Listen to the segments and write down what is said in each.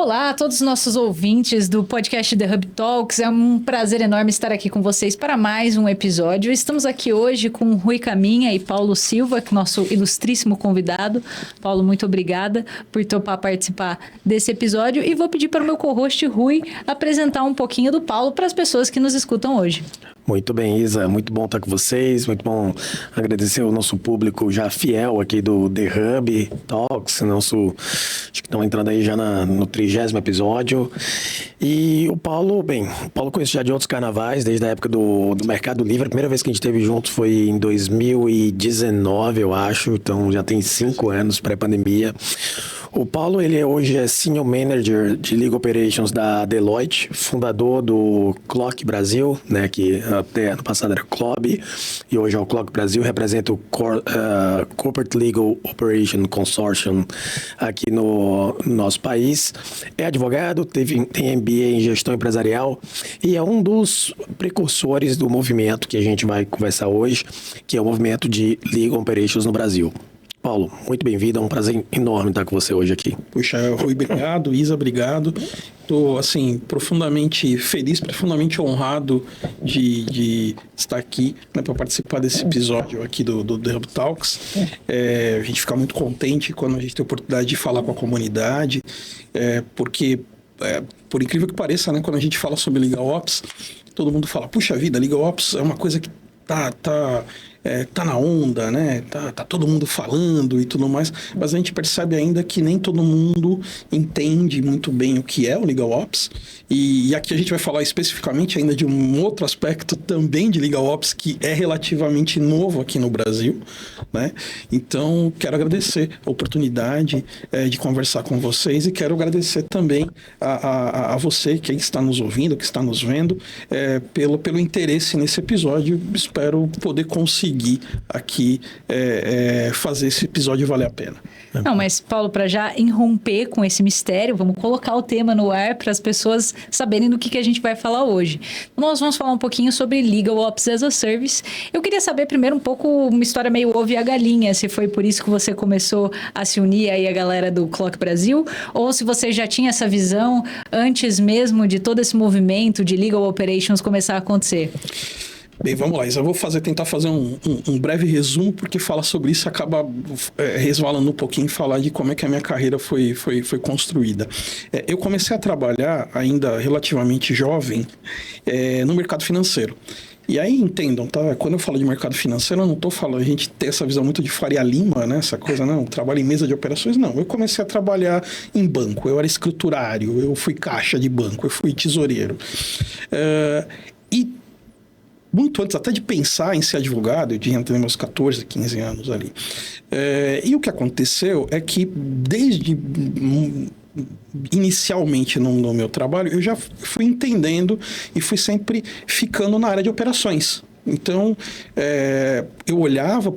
Olá a todos os nossos ouvintes do podcast The Hub Talks. É um prazer enorme estar aqui com vocês para mais um episódio. Estamos aqui hoje com Rui Caminha e Paulo Silva, nosso ilustríssimo convidado. Paulo, muito obrigada por topar participar desse episódio. E vou pedir para o meu co-host Rui apresentar um pouquinho do Paulo para as pessoas que nos escutam hoje. Muito bem, Isa. Muito bom estar com vocês. Muito bom agradecer ao nosso público já fiel aqui do The Hub Talks. Acho que estão entrando aí já no 30º episódio. E o Paulo conheço já de outros carnavais, desde a época do Mercado Livre. A primeira vez que a gente esteve juntos foi em 2019, eu acho. Então já tem 5 anos, pré-pandemia. O Paulo, ele hoje é Senior Manager de Legal Operations da Deloitte, fundador do Clock Brasil, né, que até ano passado era CLOB, e hoje é o Clock Brasil, representa o Corporate Legal Operation Consortium aqui no nosso país. É advogado, tem MBA em Gestão Empresarial e é um dos precursores do movimento que a gente vai conversar hoje, que é o movimento de Legal Operations no Brasil. Paulo, muito bem-vindo, é um prazer enorme estar com você hoje aqui. Puxa, Rui, obrigado, Isa, obrigado. Estou, profundamente feliz, profundamente honrado de estar aqui, né, para participar desse episódio aqui do The Hub Talks. A gente fica muito contente quando a gente tem a oportunidade de falar com a comunidade, porque, por incrível que pareça, né, quando a gente fala sobre Legal Ops, todo mundo fala, puxa vida, Legal Ops é uma coisa que tá na onda, né? Tá todo mundo falando e tudo mais, mas a gente percebe ainda que nem todo mundo entende muito bem o que é o Legal Ops. E aqui a gente vai falar especificamente ainda de um outro aspecto também de Legal Ops que é relativamente novo aqui no Brasil, né? Então, quero agradecer a oportunidade de conversar com vocês e quero agradecer também a você que está nos ouvindo, que está nos vendo, pelo interesse nesse episódio. Espero poder conseguir aqui fazer esse episódio valer a pena. Não, mas Paulo, para já irromper com esse mistério, vamos colocar o tema no ar para as pessoas saberem do que a gente vai falar hoje. Nós vamos falar um pouquinho sobre Legal Ops as a Service. Eu queria saber primeiro um pouco, uma história meio ovo e a galinha, se foi por isso que você começou a se unir aí a galera do Clock Brasil, ou se você já tinha essa visão antes mesmo de todo esse movimento de Legal Operations começar a acontecer. Bem, vamos lá, Isa. Eu vou tentar fazer um breve resumo, porque falar sobre isso acaba resvalando um pouquinho e falar de como é que a minha carreira foi construída. Eu comecei a trabalhar, ainda relativamente jovem, no mercado financeiro. E aí, entendam, tá? Quando eu falo de mercado financeiro, eu não estou falando a gente ter essa visão muito de Faria Lima, né? Essa coisa, não, trabalho em mesa de operações, não. Eu comecei a trabalhar em banco, eu era escriturário, eu fui caixa de banco, eu fui tesoureiro. E muito antes até de pensar em ser advogado, eu tinha meus 14, 15 anos ali. E o que aconteceu é que desde inicialmente no meu trabalho, eu já fui entendendo e fui sempre ficando na área de operações. Então, eu olhava,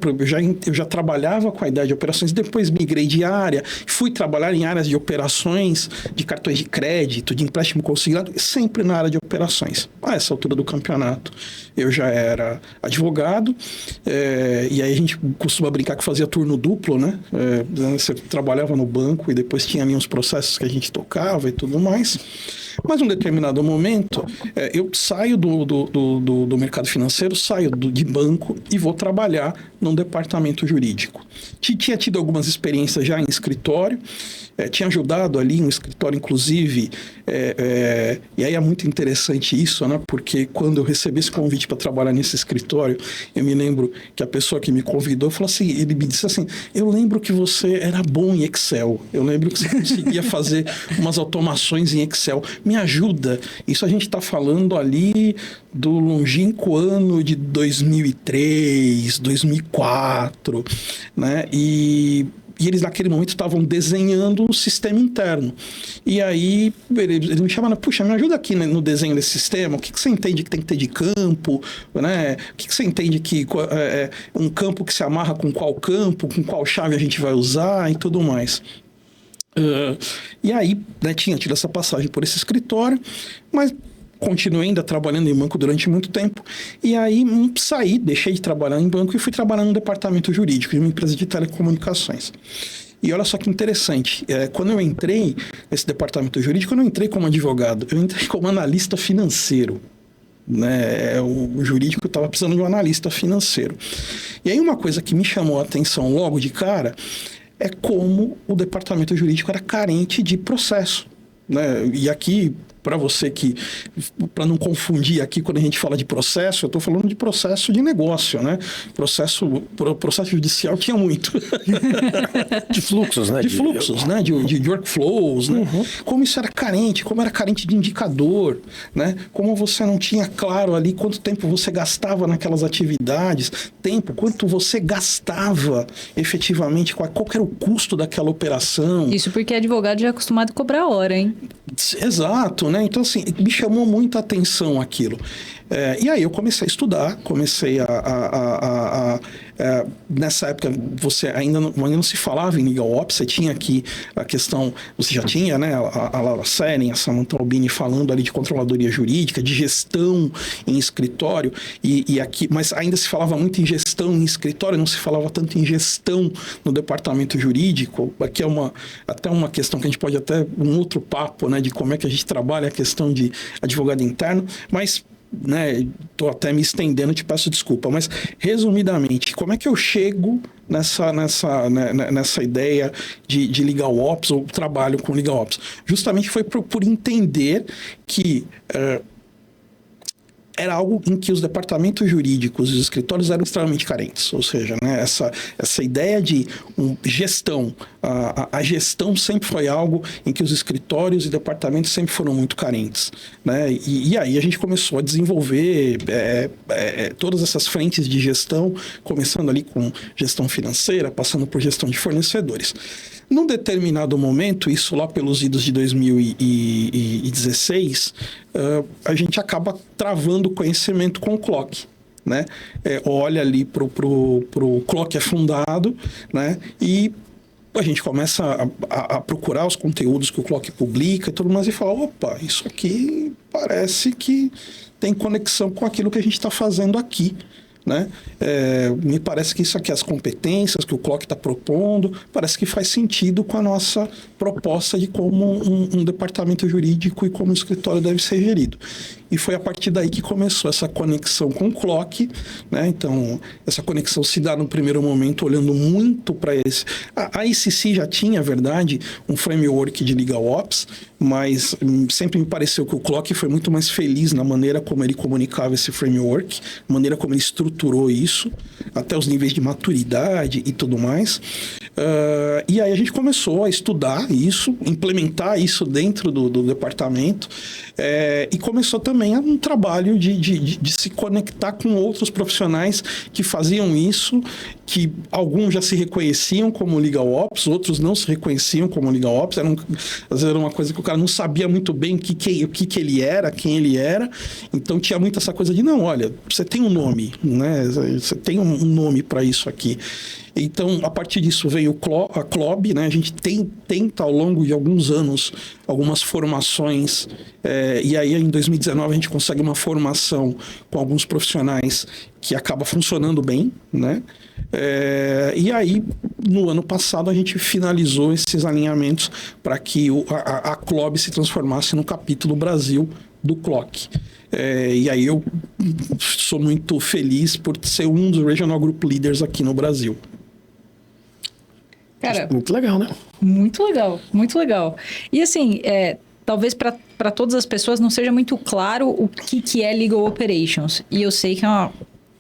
eu já trabalhava com a ideia de operações, depois migrei de área, fui trabalhar em áreas de operações, de cartões de crédito, de empréstimo consignado, sempre na área de operações. A essa altura do campeonato, eu já era advogado, e aí a gente costuma brincar que fazia turno duplo, né? Você trabalhava no banco e depois tinha ali uns processos que a gente tocava e tudo mais. Mas num determinado momento, eu saio do mercado financeiro, saio de banco e vou trabalhar num departamento jurídico. Tinha tido algumas experiências já em escritório, tinha ajudado ali no escritório, inclusive, e aí é muito interessante isso, né? Porque quando eu recebi esse convite para trabalhar nesse escritório, eu me lembro que a pessoa que me convidou falou assim, ele me disse assim, eu lembro que você era bom em Excel, eu lembro que você conseguia fazer umas automações em Excel, me ajuda. Isso a gente está falando ali do longínquo ano de 2003, 2004, né? E eles naquele momento estavam desenhando um sistema interno. E aí eles me chamaram, puxa, me ajuda aqui no desenho desse sistema, o que você entende que tem que ter de campo, né? O que você entende que um campo que se amarra com qual campo, com qual chave a gente vai usar e tudo mais. E aí, né, tinha tido essa passagem por esse escritório, mas continuei ainda trabalhando em banco durante muito tempo. E aí saí, deixei de trabalhar em banco e fui trabalhar no departamento jurídico de uma empresa de telecomunicações. E olha só que interessante, quando eu entrei nesse departamento jurídico, eu não entrei como advogado, eu entrei como analista financeiro. Né? O jurídico estava precisando de um analista financeiro. E aí uma coisa que me chamou a atenção logo de cara é como o departamento jurídico era carente de processo. Né? E aqui, para você para não confundir aqui quando a gente fala de processo, eu estou falando de processo de negócio, né? Processo judicial tinha muito. De fluxos, né? De fluxos, né? De workflows, né? Como isso era carente, como era carente de indicador, né? Como você não tinha claro ali quanto tempo você gastava naquelas atividades, quanto você gastava efetivamente, qual era o custo daquela operação. Isso porque advogado já é acostumado a cobrar a hora, hein? Exato, né? Então, assim, me chamou muita atenção aquilo. E aí eu comecei a estudar, nessa época você ainda não se falava em Legal Ops, você tinha aqui a questão, você já tinha, né, a Laura Seren, a Samantha Albini falando ali de controladoria jurídica, de gestão em escritório, e aqui, mas ainda se falava muito em gestão em escritório, não se falava tanto em gestão no departamento jurídico. Aqui é até uma questão que a gente pode um outro papo, né, de como é que a gente trabalha a questão de advogado interno, mas né, tô até me estendendo, te peço desculpa, mas resumidamente, como é que eu chego nessa ideia de Legal Ops ou trabalho com Legal Ops? Justamente foi por entender que era algo em que os departamentos jurídicos e os escritórios eram extremamente carentes. Ou seja, né, essa ideia de gestão, a gestão sempre foi algo em que os escritórios e departamentos sempre foram muito carentes. Né? E aí a gente começou a desenvolver todas essas frentes de gestão, começando ali com gestão financeira, passando por gestão de fornecedores. Num determinado momento, isso lá pelos idos de 2016, a gente acaba travando o conhecimento com o Clock. Né? Olha ali pro Clock é fundado, né? E a gente começa a procurar os conteúdos que o Clock publica e tudo mais e fala, opa, isso aqui parece que tem conexão com aquilo que a gente está fazendo aqui. Né? Me parece que isso aqui, as competências que o Clock está propondo, parece que faz sentido com a nossa proposta de como um departamento jurídico e como o escritório deve ser gerido. E foi a partir daí que começou essa conexão com o Clock, né? Então, essa conexão se dá no primeiro momento olhando muito para esse... A ICC já tinha, verdade, um framework de Legal Ops, mas sempre me pareceu que o Clock foi muito mais feliz na maneira como ele comunicava esse framework, na maneira como ele estruturou isso, até os níveis de maturidade e tudo mais. E aí a gente começou a estudar isso, implementar isso dentro do departamento, e começou também um trabalho de se conectar com outros profissionais que faziam isso, que alguns já se reconheciam como Legal Ops, outros não se reconheciam como Legal Ops. Às vezes era uma coisa que o cara não sabia muito bem o que ele era, quem ele era. Então tinha muito essa coisa de, não, olha, você tem um nome, né? Você tem um nome para isso aqui. Então, a partir disso veio a CLOB, né? A gente tenta ao longo de alguns anos algumas formações, e aí em 2019 a gente consegue uma formação com alguns profissionais que acaba funcionando bem, né? E aí, no ano passado, a gente finalizou esses alinhamentos para que a CLOB se transformasse no capítulo Brasil do Clock. E aí eu sou muito feliz por ser um dos Regional Group Leaders aqui no Brasil. Cara, muito legal, né? Muito legal, muito legal. E assim, talvez para todas as pessoas não seja muito claro o que é Legal Operations. E eu sei que é um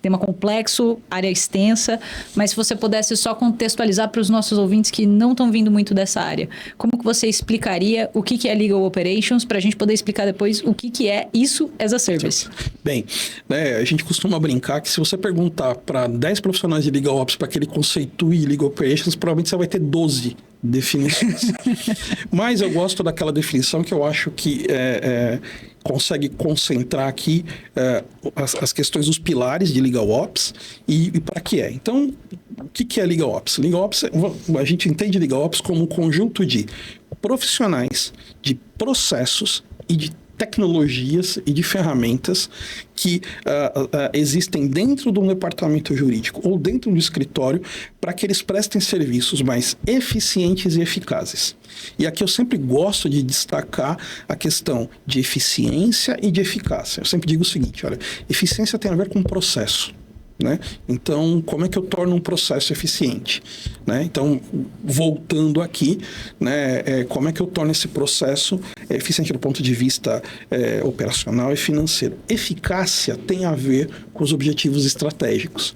tema complexo, área extensa, mas se você pudesse só contextualizar para os nossos ouvintes que não estão vindo muito dessa área, como que você explicaria o que é Legal Operations para a gente poder explicar depois o que é isso as a service? Bem, a gente costuma brincar que se você perguntar para 10 profissionais de Legal Ops para que ele conceitue Legal Operations, provavelmente você vai ter 12 definições. Mas eu gosto daquela definição que eu acho que consegue concentrar aqui as questões dos pilares de Legal Ops e para que é. Então, o que é Legal Ops? Legal Ops, a gente entende Legal Ops como um conjunto de profissionais, de processos e de tecnologias e de ferramentas que existem dentro de um departamento jurídico ou dentro do escritório para que eles prestem serviços mais eficientes e eficazes. E aqui eu sempre gosto de destacar a questão de eficiência e de eficácia. Eu sempre digo o seguinte, olha, eficiência tem a ver com processo. Né? Então, como é que eu torno um processo eficiente? Né? Então, voltando aqui, né, como é que eu torno esse processo eficiente do ponto de vista operacional e financeiro? Eficácia tem a ver com os objetivos estratégicos.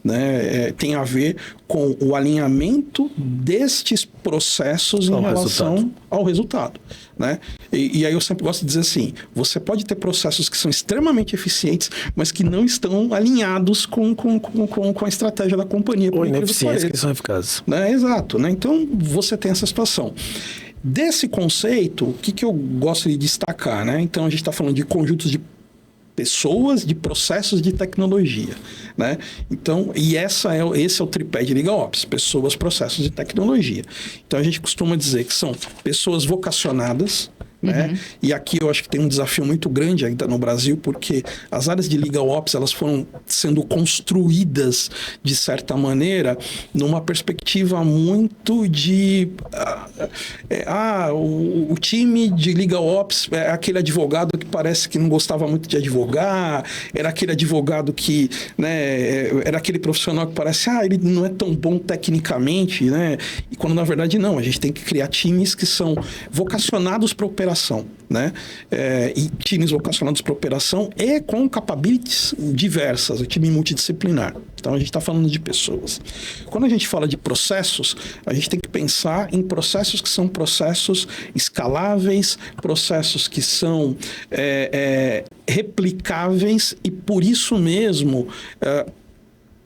Né? Tem a ver com o alinhamento destes processos em relação ao resultado. Né? E aí eu sempre gosto de dizer assim, você pode ter processos que são extremamente eficientes, mas que não estão alinhados com a estratégia da companhia. Ou ineficientes que são eficazes. Né? Exato. Né? Então, você tem essa situação. Desse conceito, o que eu gosto de destacar? Né? Então, a gente está falando de conjuntos de pessoas, de processos de tecnologia, né? Então, e esse é o tripé de LegalOps, pessoas, processos e tecnologia. Então, a gente costuma dizer que são pessoas vocacionadas, né? E aqui eu acho que tem um desafio muito grande ainda no Brasil, porque as áreas de LegalOps, elas foram sendo construídas, de certa maneira, numa perspectiva muito de... o time de LegalOps é aquele advogado que parece que não gostava muito de advogar, era aquele advogado que, né, era aquele profissional que parece, ele não é tão bom tecnicamente, né? E quando, na verdade, não. A gente tem que criar times que são vocacionados para operação, né? E times vocacionados para operação e com capabilities diversas, o time multidisciplinar. Então, a gente está falando de pessoas. Quando a gente fala de processos, a gente tem que pensar em processos que são processos escaláveis, processos que são replicáveis e, por isso mesmo,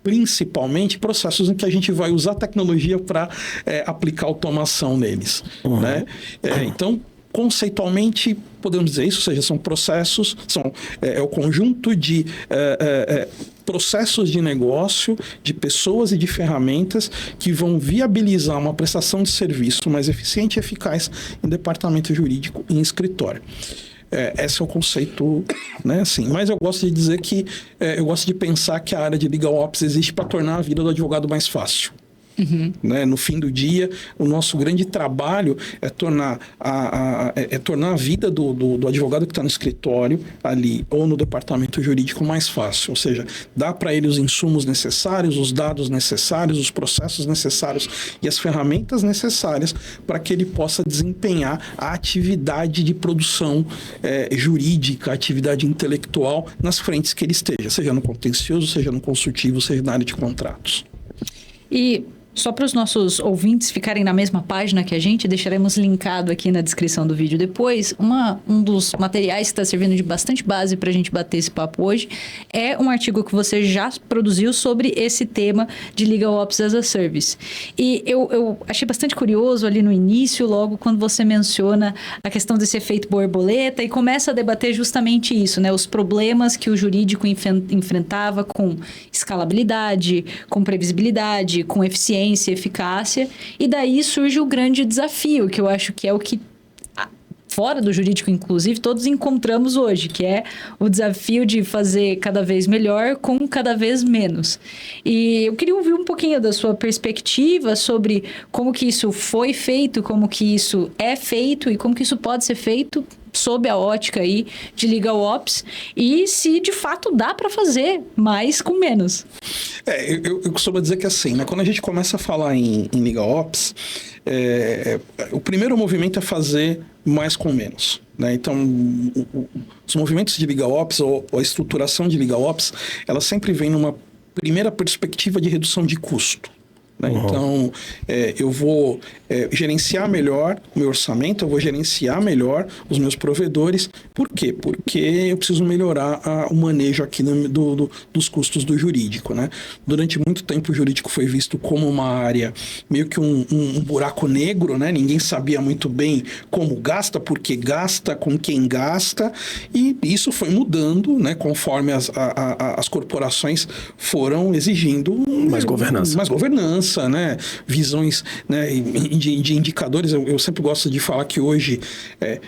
principalmente processos em que a gente vai usar a tecnologia para aplicar automação neles. Né? Então, conceitualmente, podemos dizer isso, ou seja, são processos, é o conjunto de processos de negócio, de pessoas e de ferramentas que vão viabilizar uma prestação de serviço mais eficiente e eficaz em departamento jurídico e em escritório. Esse é o conceito, né, assim. Mas eu gosto de dizer que eu gosto de pensar que a área de LegalOps existe para tornar a vida do advogado mais fácil. Né? No fim do dia, o nosso grande trabalho é tornar a vida do advogado que está no escritório ali ou no departamento jurídico mais fácil, ou seja, dar para ele os insumos necessários, os dados necessários, os processos necessários e as ferramentas necessárias para que ele possa desempenhar a atividade de produção jurídica, a atividade intelectual nas frentes que ele esteja, seja no contencioso, seja no consultivo, seja na área de contratos. E só para os nossos ouvintes ficarem na mesma página que a gente, deixaremos linkado aqui na descrição do vídeo depois. Um dos materiais que está servindo de bastante base para a gente bater esse papo hoje é um artigo que você já produziu sobre esse tema de LegalOps as a Service. E eu achei bastante curioso ali no início, logo quando você menciona a questão desse efeito borboleta e começa a debater justamente isso, né? Os problemas que o jurídico enfrentava com escalabilidade, com previsibilidade, com eficiência, eficácia, e daí surge o grande desafio, que eu acho que é o que, fora do jurídico, inclusive, todos encontramos hoje, que é o desafio de fazer cada vez melhor com cada vez menos. E eu queria ouvir um pouquinho da sua perspectiva sobre como que isso foi feito, como que isso é feito e como que isso pode ser feito sob a ótica aí de LegalOps e se de fato dá para fazer mais com menos. Eu costumo dizer que assim, né, quando a gente começa a falar em LegalOps, o primeiro movimento é fazer mais com menos. Né? Então, os movimentos de LegalOps ou a estruturação de LegalOps, ela sempre vem numa primeira perspectiva de redução de custo. Né? Então, eu vou gerenciar melhor o meu orçamento, eu vou gerenciar melhor os meus provedores. Por quê? Porque eu preciso melhorar o manejo aqui dos custos do jurídico. Né? Durante muito tempo, o jurídico foi visto como uma área, meio que um buraco negro, né? Ninguém sabia muito bem como gasta, por que gasta, com quem gasta, e isso foi mudando, né? Conforme as corporações foram exigindo mais governança. Né? Visões, né, de indicadores, eu sempre gosto de falar que hoje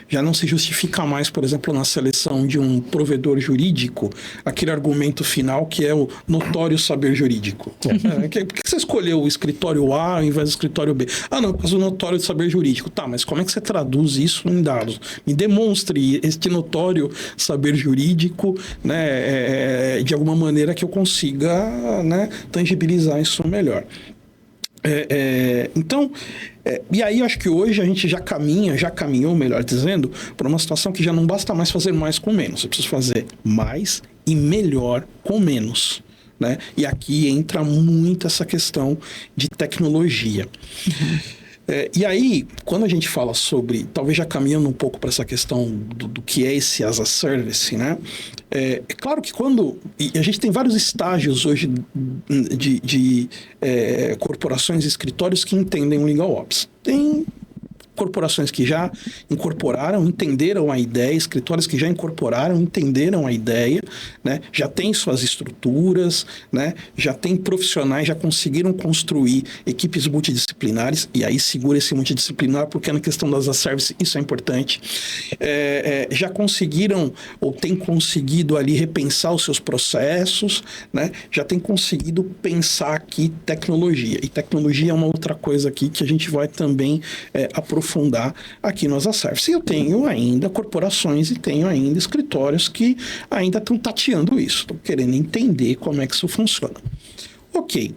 já não se justifica mais, por exemplo, na seleção de um provedor jurídico, aquele argumento final que é o notório saber jurídico. Por que você escolheu o escritório A ao invés do escritório B? Ah, não, por causa do notório saber jurídico. Tá, mas como é que você traduz isso em dados? Me demonstre este notório saber jurídico, né, de alguma maneira que eu consiga, né, tangibilizar isso melhor. Então, e aí acho que hoje a gente já caminhou, melhor dizendo, para uma situação que já não basta mais fazer mais com menos. Eu preciso fazer mais e melhor com menos, né? E aqui entra muito essa questão de tecnologia. E aí, quando a gente fala sobre, talvez já caminhando um pouco para essa questão do que é esse as a service, né? É claro que e a gente tem vários estágios hoje de corporações e escritórios que entendem o LegalOps. Tem corporações que já incorporaram, entenderam a ideia, escritórios que já incorporaram, entenderam a ideia, né? Já tem suas estruturas, né? Já tem profissionais, já conseguiram construir equipes multidisciplinares, e aí segura esse multidisciplinar, porque na questão das service isso é importante. Já conseguiram, ou tem conseguido ali repensar os seus processos, né? Já tem conseguido pensar aqui tecnologia, e tecnologia é uma outra coisa aqui que a gente vai também aprofundar aqui no as a service. Eu tenho ainda corporações e tenho ainda escritórios que ainda estão tateando isso, estão querendo entender como é que isso funciona. Ok.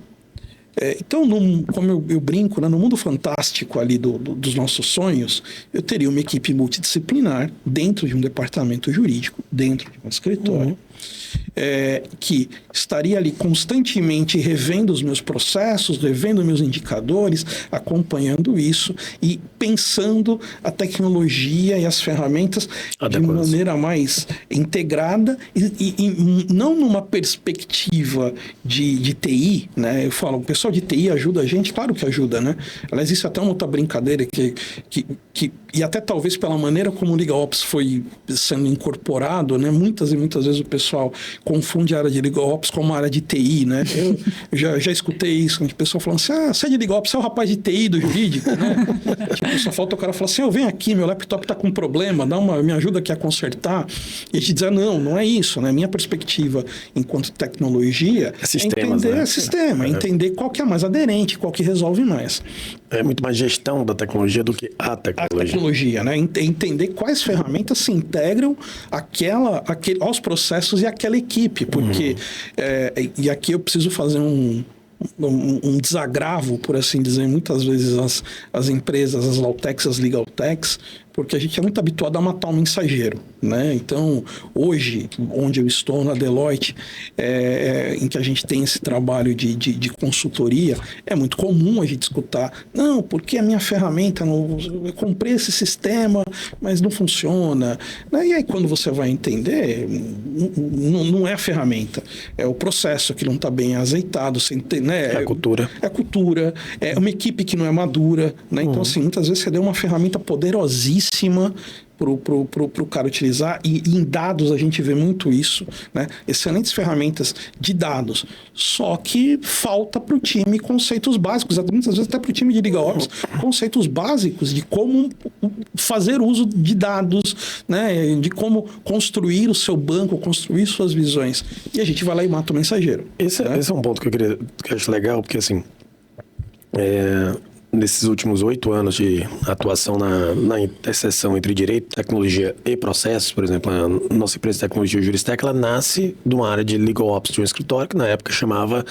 Então, como eu brinco, né, no mundo fantástico ali dos nossos sonhos, eu teria uma equipe multidisciplinar dentro de um departamento jurídico, dentro de um escritório, que estaria ali constantemente revendo os meus processos, revendo meus indicadores, acompanhando isso e pensando a tecnologia e as ferramentas de maneira mais integrada e não numa perspectiva de TI, né? Eu falo, o pessoal de TI ajuda a gente? Claro que ajuda, né? Aliás, isso é até uma outra brincadeira e até talvez pela maneira como o LegalOps foi sendo incorporado, né? Muitas e muitas vezes o pessoal confunde a área de LegalOps com uma área de TI, né? Eu já escutei isso, o pessoal falando assim, você é de LegalOps, você é o rapaz de TI do jurídico, né? Tipo, só falta o cara falar assim, eu venho aqui, meu laptop tá com problema, me ajuda aqui a consertar. E a gente dizer, não é isso, né? Minha perspectiva enquanto tecnologia entender qual que é mais aderente, qual que resolve mais. É muito mais gestão da tecnologia do que a tecnologia. A tecnologia, né? Entender quais ferramentas se integram aos processos e àquela equipe. Porque, e aqui eu preciso fazer um desagravo, por assim dizer, muitas vezes as empresas, as Lautechs, as Legaltechs, porque a gente é muito habituado a matar um mensageiro, né? Então, hoje, onde eu estou, na Deloitte, em que a gente tem esse trabalho de consultoria, é muito comum a gente escutar, não, porque a minha ferramenta, eu comprei esse sistema, mas não funciona. E aí, quando você vai entender, não é a ferramenta, é o processo que não está bem azeitado, né? É a cultura. É a cultura, é uma equipe que não é madura, né? Então, assim, muitas vezes você deu uma ferramenta poderosíssima pro cara utilizar, e em dados a gente vê muito isso, né? Excelentes ferramentas de dados, só que falta para o time conceitos básicos, muitas vezes até para o time de LegalOps, conceitos básicos de como fazer uso de dados, né? De como construir o seu banco, construir suas visões, e a gente vai lá e mata o mensageiro. Esse é um ponto que eu acho legal, porque assim, nesses últimos 8 anos de atuação na interseção entre direito, tecnologia e processos, por exemplo, a nossa empresa de tecnologia Juristec, ela nasce de uma área de LegalOps de um escritório que na época chama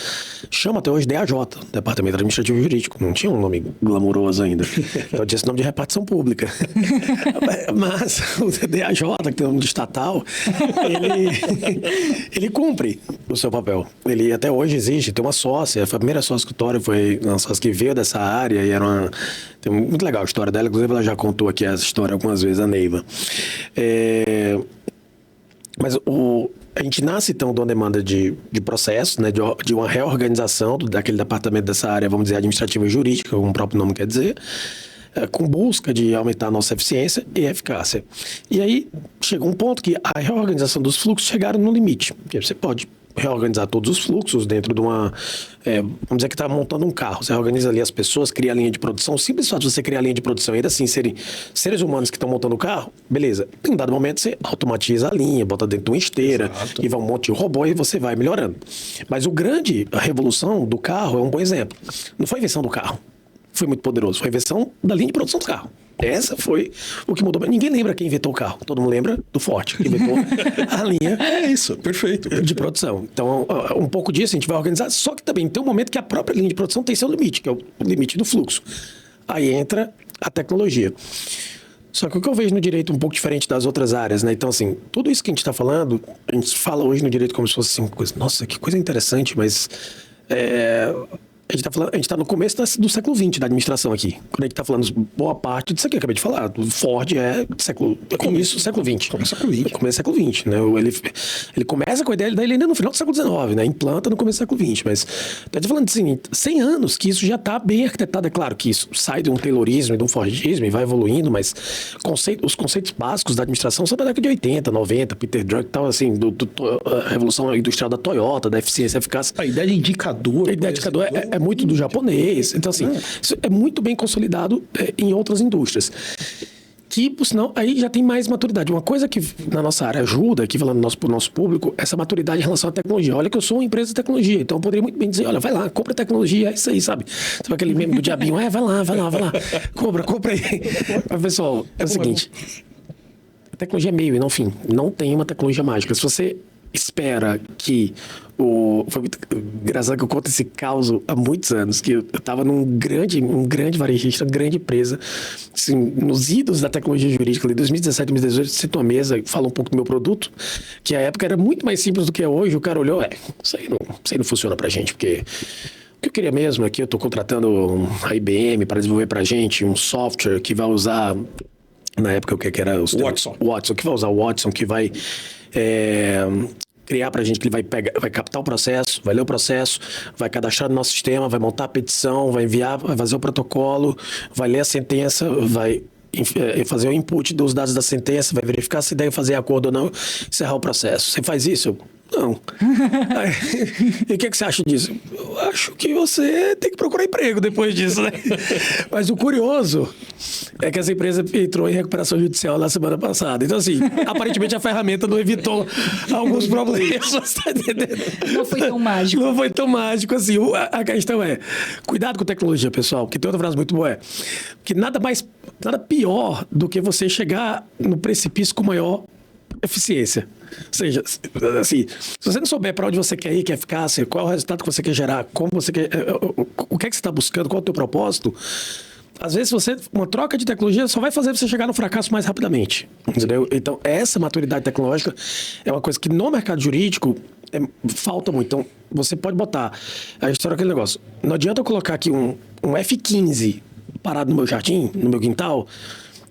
até hoje DAJ, Departamento Administrativo Jurídico. Não tinha um nome glamouroso ainda. Então tinha esse nome de repartição pública. Mas o DAJ, que tem um nome de estatal, ele cumpre o seu papel. Ele até hoje existe, tem uma sócia, foi a primeira sócia do escritório, foi uma sócia que veio dessa área, e era muito legal a história dela, inclusive ela já contou aqui essa história algumas vezes, a Neiva. Mas a gente nasce então de uma demanda de processo, né, de uma reorganização daquele departamento dessa área, vamos dizer, administrativa e jurídica, como o próprio nome quer dizer. com busca de aumentar a nossa eficiência e eficácia. E aí chegou um ponto que a reorganização dos fluxos chegaram no limite. Porque você pode reorganizar todos os fluxos dentro de uma... vamos dizer que está montando um carro. Você organiza ali as pessoas, cria a linha de produção. O simples fato de você criar a linha de produção e ainda assim serem seres humanos que estão montando o carro, beleza. Em um dado momento você automatiza a linha, bota dentro de uma esteira, exato, e vai um monte de robô e você vai melhorando. Mas a revolução do carro é um bom exemplo. Não foi a invenção do carro. Foi muito poderoso. Foi a invenção da linha de produção do carro. Essa foi o que mudou. Ninguém lembra quem inventou o carro. Todo mundo lembra do Ford, que inventou a linha. É isso, perfeito. De produção. Então, um pouco disso a gente vai organizar. Só que também tem um momento que a própria linha de produção tem seu limite, que é o limite do fluxo. Aí entra a tecnologia. Só que o que eu vejo no direito um pouco diferente das outras áreas, né? Então, assim, tudo isso que a gente está falando, a gente fala hoje no direito como se fosse assim, uma coisa, nossa, que coisa interessante, mas... A gente está no começo do século XX da administração aqui. Quando a gente está falando boa parte disso aqui, eu acabei de falar. O Ford começo do século XX. Começo do século XX, né? Ele começa com a ideia dele ainda no final do século XIX, né? Implanta no começo do século XX. Mas a gente falando assim, 100 anos que isso já está bem arquitetado. É claro que isso sai de um Taylorismo e de um Fordismo e vai evoluindo, mas os conceitos básicos da administração são da década de 80, 90, Peter Drucker e tal, assim, a revolução industrial da Toyota, da eficiência, eficácia. A ideia de indicador. A ideia de indicador é muito do japonês. Então, assim, isso é muito bem consolidado em outras indústrias. Que, por sinal, aí já tem mais maturidade. Uma coisa que na nossa área ajuda, aqui falando para o nosso público, essa maturidade em relação à tecnologia. Olha que eu sou uma empresa de tecnologia, então eu poderia muito bem dizer, olha, vai lá, compra tecnologia, é isso aí, sabe? Sabe aquele meme do diabinho? Vai lá. Compra aí. Mas, pessoal, é o seguinte, a tecnologia é meio e não fim. Não tem uma tecnologia mágica. Se você espera que foi muito engraçado que eu conto esse caos há muitos anos, que eu estava um grande varejista, uma grande empresa, assim, nos idos da tecnologia jurídica, em 2017, 2018, sentou à mesa e falou um pouco do meu produto, que à época era muito mais simples do que é hoje. O cara olhou, isso aí não funciona pra gente, porque o que eu queria mesmo é que eu estou contratando a IBM para desenvolver pra gente um software que vai usar, na época o que era? Watson, que vai usar o Watson, que vai criar pra gente, que ele vai captar o processo, vai ler o processo, vai cadastrar no nosso sistema, vai montar a petição, vai enviar, vai fazer o protocolo, vai ler a sentença, vai fazer o input dos dados da sentença, vai verificar se deve fazer acordo ou não, encerrar o processo. Você faz isso? Não. E o que você acha disso? Eu acho que você tem que procurar emprego depois disso, né? Mas o curioso é que essa empresa entrou em recuperação judicial na semana passada. Então, assim, aparentemente a ferramenta não evitou alguns problemas. Tá entendendo? Não foi tão mágico. Não foi tão mágico assim. A questão é, cuidado com tecnologia, pessoal, porque tem outra frase muito boa, que nada pior do que você chegar no precipício com maior eficiência. Ou seja, assim, se você não souber para onde você quer ir, que é eficácia, qual é o resultado que você quer gerar, como você quer, o que é que você está buscando, qual é o teu propósito, às vezes uma troca de tecnologia só vai fazer você chegar no fracasso mais rapidamente. Entendeu? Então, essa maturidade tecnológica é uma coisa que no mercado jurídico falta muito. Então, você pode botar a história daquele negócio. Não adianta eu colocar aqui um F-15 parado no meu jardim, no meu quintal,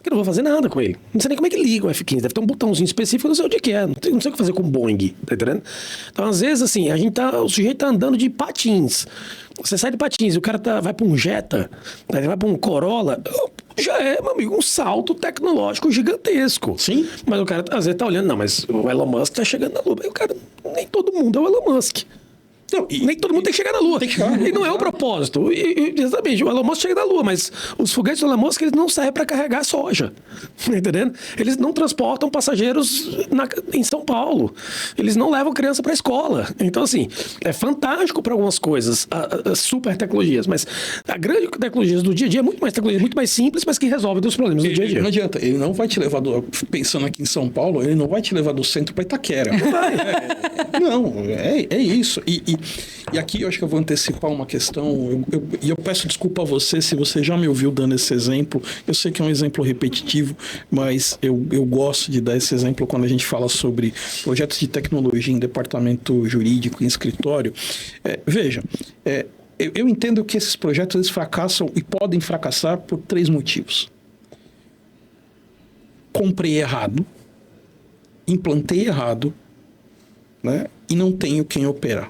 que eu não vou fazer nada com ele. Não sei nem como é que liga o F-15. Deve ter um botãozinho específico, não sei onde é que é. Não sei o que fazer com o Boeing, tá entendendo? Então, às vezes, assim, o sujeito tá andando de patins. Você sai de patins e o cara vai para um Jetta, vai para um Corolla, já é, meu amigo, um salto tecnológico gigantesco. Sim. Mas o cara, às vezes, tá olhando, não, mas o Elon Musk tá chegando na Lua. Aí o cara, nem todo mundo é o Elon Musk. Não, nem todo mundo tem que chegar na Lua. E não é o propósito. Exatamente, o Elon Musk chega na Lua, mas os foguetes do Elon Musk, eles não servem para carregar soja. Entendendo? Eles não transportam passageiros em São Paulo. Eles não levam criança para a escola. Então, assim, é fantástico para algumas coisas, as super tecnologias, mas a grande tecnologia do dia a dia é muito mais tecnologia, muito mais simples, mas que resolve os problemas do dia a dia. Não adianta, ele não vai te levar, pensando aqui em São Paulo, ele não vai te levar do centro para Itaquera. Não, é isso. E aqui eu acho que eu vou antecipar uma questão, e eu peço desculpa a você se você já me ouviu dando esse exemplo. Eu sei que é um exemplo repetitivo, mas eu gosto de dar esse exemplo quando a gente fala sobre projetos de tecnologia em departamento jurídico, em escritório. Veja, eu entendo que esses projetos eles fracassam e podem fracassar por 3 motivos. Comprei errado, implantei errado, né? e não tenho quem opere.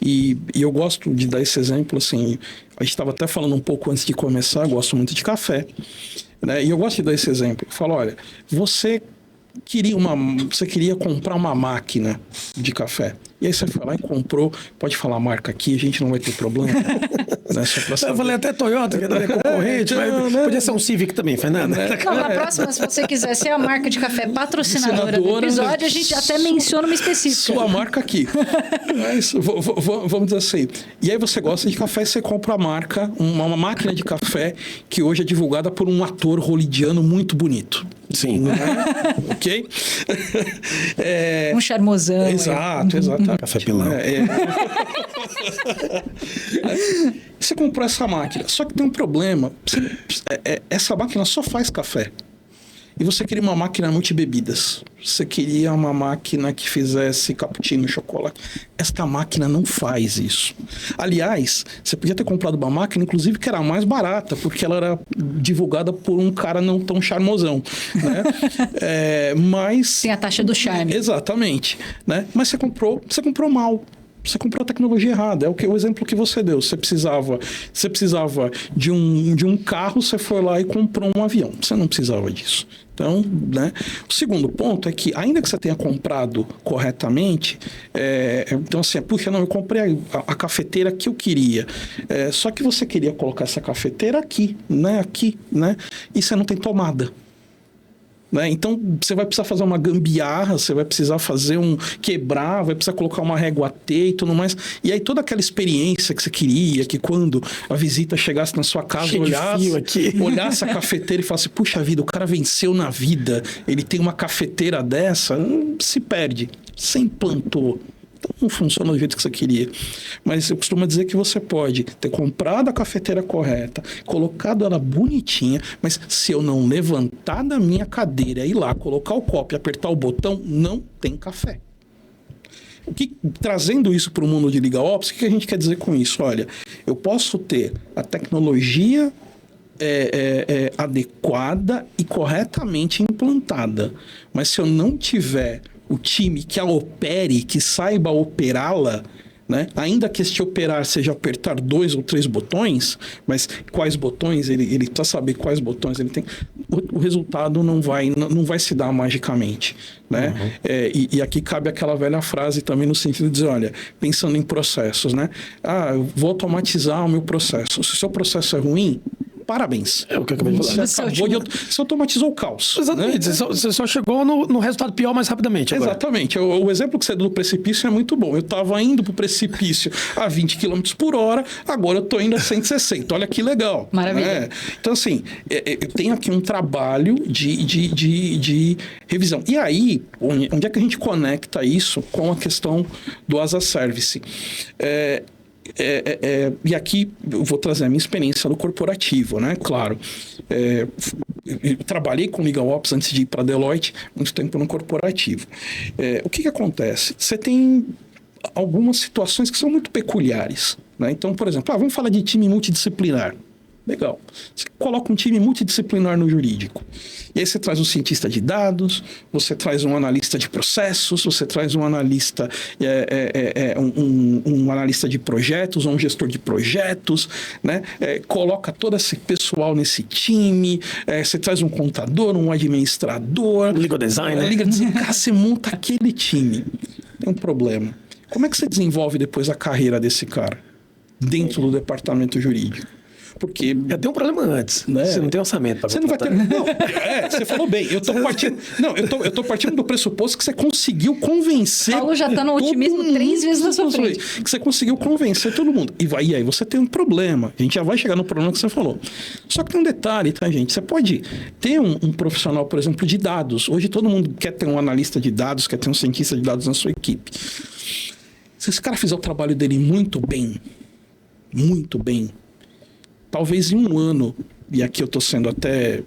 E eu gosto de dar esse exemplo, assim, a gente estava até falando um pouco antes de começar, eu gosto muito de café, né? E eu gosto de dar esse exemplo. Eu falo, olha, você queria comprar uma máquina de café. E aí você foi lá e comprou, pode falar a marca aqui, a gente não vai ter problema. Né? Eu falei até Toyota, que é concorrente, mas podia ser um Civic também, Fernando. Não, na próxima, se você quiser ser a marca de café patrocinadora do episódio, a gente até menciona uma específica. Sua marca aqui. Mas, vamos dizer assim. E aí você gosta de café e você compra a marca, uma máquina de café que hoje é divulgada por um ator hollywoodiano muito bonito. Sim. Não é? Ok? Um charmosão. Exato. Café pilão. Você comprou essa máquina, só que tem um problema. Essa máquina só faz café. E você queria uma máquina multibebidas. Você queria uma máquina que fizesse cappuccino, chocolate. Esta máquina não faz isso. Aliás, você podia ter comprado uma máquina, inclusive, que era mais barata, porque ela era divulgada por um cara não tão charmosão. Né? Mas... Tem a taxa do charme. Exatamente. Né? Mas você comprou mal. Você comprou a tecnologia errada. É o exemplo que você deu. Você precisava de um carro, você foi lá e comprou um avião. Você não precisava disso. Então, né? O segundo ponto é que, ainda que você tenha comprado corretamente, então assim, puxa, não, eu comprei a cafeteira que eu queria. Só que você queria colocar essa cafeteira aqui, né? E você não tem tomada. Né? Então, você vai precisar fazer uma gambiarra, você vai precisar quebrar, vai precisar colocar uma régua T e tudo mais. E aí, toda aquela experiência que você queria, que quando a visita chegasse na sua casa, olhasse a cafeteira e falasse, puxa vida, o cara venceu na vida, ele tem uma cafeteira dessa, se perde. Você implantou. Não funciona do jeito que você queria. Mas eu costumo dizer que você pode ter comprado a cafeteira correta, colocado ela bonitinha, mas se eu não levantar da minha cadeira, ir lá, colocar o copo e apertar o botão, não tem café. Trazendo isso para o mundo de LigaOps, o que a gente quer dizer com isso? Olha, eu posso ter a tecnologia adequada e corretamente implantada, mas se eu não tiver o time que a opere, que saiba operá-la, né? Ainda que este operar seja apertar 2 ou 3 botões, mas quais botões, ele precisa saber quais botões ele tem, o resultado não vai se dar magicamente. Né? Uhum. E aqui cabe aquela velha frase também no sentido de dizer, olha, pensando em processos, né? Eu vou automatizar o meu processo. Se o seu processo é ruim, parabéns. É o que eu acabei de falar. Você automatizou o caos. Exatamente. Né? Você só chegou no resultado pior mais rapidamente. Agora. Exatamente. O exemplo que você deu do precipício é muito bom. Eu estava indo para o precipício a 20 km por hora, agora eu estou indo a 160. Olha que legal. Maravilha. Né? Então, assim, eu tenho aqui um trabalho de revisão. E aí, onde é que a gente conecta isso com a questão do as a service? E aqui eu vou trazer a minha experiência no corporativo, né? Claro, eu trabalhei com LigaOps antes de ir para a Deloitte, muito tempo no corporativo. O que acontece? Você tem algumas situações que são muito peculiares, né? Então, por exemplo, vamos falar de time multidisciplinar. Legal. Você coloca um time multidisciplinar no jurídico. E aí você traz um cientista de dados, você traz um analista de processos, você traz um analista, um analista de projetos, um gestor de projetos, né? Coloca todo esse pessoal nesse time, você traz um contador, um administrador, legal designer. Você monta aquele time. Tem um problema. Como é que você desenvolve depois a carreira desse cara dentro do departamento jurídico? Porque já tem um problema antes, né? Você não tem orçamento para contratar. Você não vai ter. Não, você falou bem. Eu tô partindo do pressuposto que você conseguiu convencer. Paulo já está no otimismo 3 vezes na sua frente. Que você conseguiu convencer todo mundo. E aí você tem um problema. A gente já vai chegar no problema que você falou. Só que tem um detalhe, tá, gente? Você pode ter um profissional, por exemplo, de dados. Hoje todo mundo quer ter um analista de dados, quer ter um cientista de dados na sua equipe. Se esse cara fizer o trabalho dele muito bem, talvez em um ano, e aqui eu estou sendo até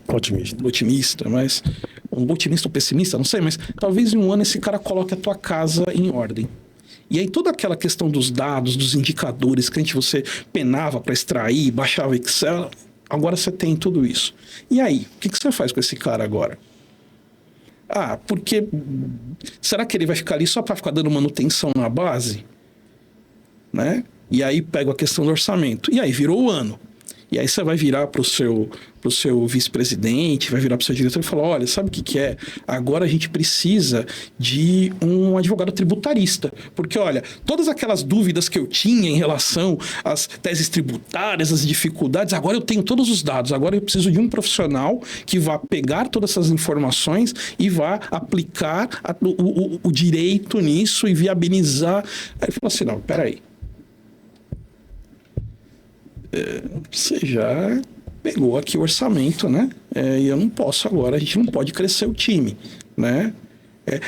otimista, mas um otimista ou pessimista, não sei, mas talvez em um ano esse cara coloque a tua casa em ordem. E aí toda aquela questão dos dados, dos indicadores que antes você penava para extrair, baixava Excel, agora você tem tudo isso. E aí, o que você faz com esse cara agora? Porque será que ele vai ficar ali só para ficar dando manutenção na base? Né? E aí pega a questão do orçamento. E aí virou o ano. E aí você vai virar para o seu vice-presidente, vai virar para o seu diretor e falar, olha, sabe o que é? Agora a gente precisa de um advogado tributarista. Porque, olha, todas aquelas dúvidas que eu tinha em relação às teses tributárias, às dificuldades, agora eu tenho todos os dados. Agora eu preciso de um profissional que vá pegar todas essas informações e vá aplicar o direito nisso e viabilizar. Aí ele falou assim, não, peraí. Você já pegou aqui o orçamento, né? E eu não posso agora, a gente não pode crescer o time, né?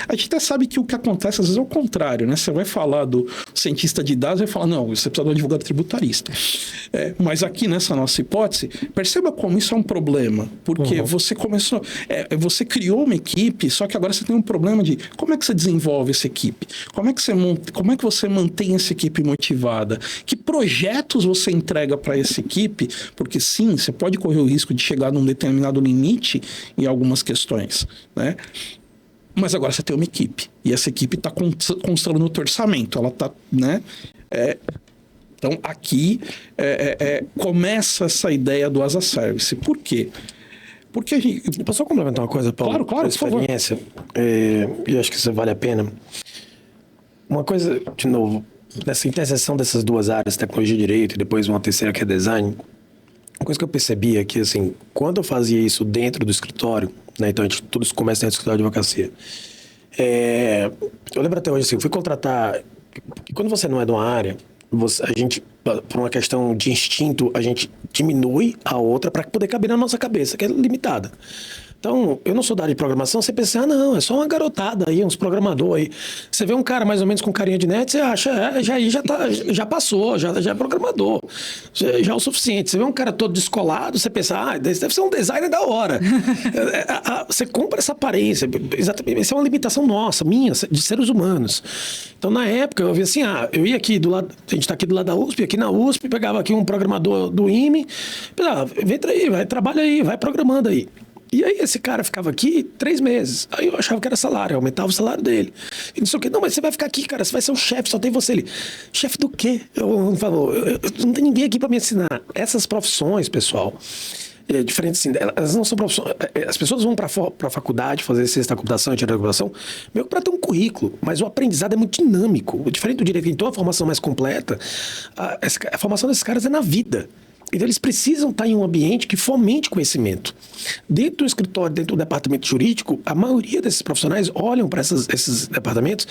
A gente até sabe que o que acontece às vezes é o contrário, né? Você vai falar do cientista de dados e vai falar, não, você precisa de um advogado tributarista. Mas aqui nessa nossa hipótese, perceba como isso é um problema. Porque você começou... você criou uma equipe, só que agora você tem um problema de como é que você desenvolve essa equipe? Como é que você mantém essa equipe motivada? Que projetos você entrega para essa equipe? Porque sim, você pode correr o risco de chegar num determinado limite em algumas questões, né? Mas agora você tem uma equipe. E essa equipe está construindo o orçamento. Ela está, né? Então, aqui começa essa ideia do as a service. Por quê? Porque a gente... Posso só complementar uma coisa, Paulo? Claro, por favor. Experiência. E acho que isso vale a pena. Uma coisa, de novo, nessa interseção dessas duas áreas, tecnologia e direito, e depois uma terceira que é design, uma coisa que eu percebi é que, assim, quando eu fazia isso dentro do escritório, né, então tudo isso começa dentro do escritório de advocacia. Eu lembro até hoje, assim, eu fui contratar... Porque quando você não é de uma área, a gente, por uma questão de instinto, a gente diminui a outra para poder caber na nossa cabeça, que é limitada. Então, eu não sou da área de programação, você pensa, não, é só uma garotada aí, uns programadores aí. Você vê um cara mais ou menos com carinha de net, você acha, já passou, já é programador. Já é o suficiente. Você vê um cara todo descolado, você pensa, esse deve ser um designer da hora. Você compra essa aparência, exatamente, essa é uma limitação nossa, minha, de seres humanos. Então, na época, eu vi assim, eu ia aqui do lado, a gente tá aqui do lado da USP, aqui na USP, pegava aqui um programador do IME, pensava, entra aí, trabalha aí, vai programando aí. E aí esse cara ficava aqui 3 meses. Aí eu achava que era salário, aumentava o salário dele. E não sei o quê. Não, mas você vai ficar aqui, cara, você vai ser o chefe, só tem você ali. Chefe do quê? Eu não tem ninguém aqui para me ensinar. Essas profissões, pessoal, diferente assim, elas não são profissões. As pessoas vão para a faculdade fazer ciência da computação, engenharia da computação, meio que para ter um currículo, mas o aprendizado é muito dinâmico. Diferente do direito, que tem uma formação mais completa, a formação desses caras é na vida. Então, eles precisam estar em um ambiente que fomente conhecimento. Dentro do escritório, dentro do departamento jurídico, a maioria desses profissionais olham para esses departamentos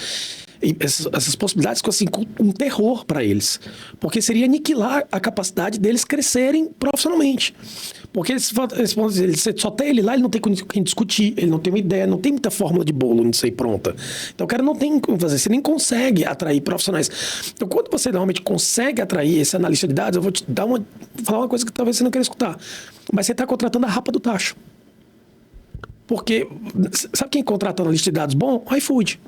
e essas possibilidades com um terror para eles. Porque seria aniquilar a capacidade deles crescerem profissionalmente. Porque eles só tem ele lá, ele não tem com quem discutir, ele não tem uma ideia, não tem muita fórmula de bolo nisso aí pronta. Então o cara não tem como fazer, você nem consegue atrair profissionais. Então quando você realmente consegue atrair esse analista de dados, eu vou te falar uma coisa que talvez você não queira escutar, mas você está contratando a rapa do tacho. Porque sabe quem contrata analista de dados bom? O iFood,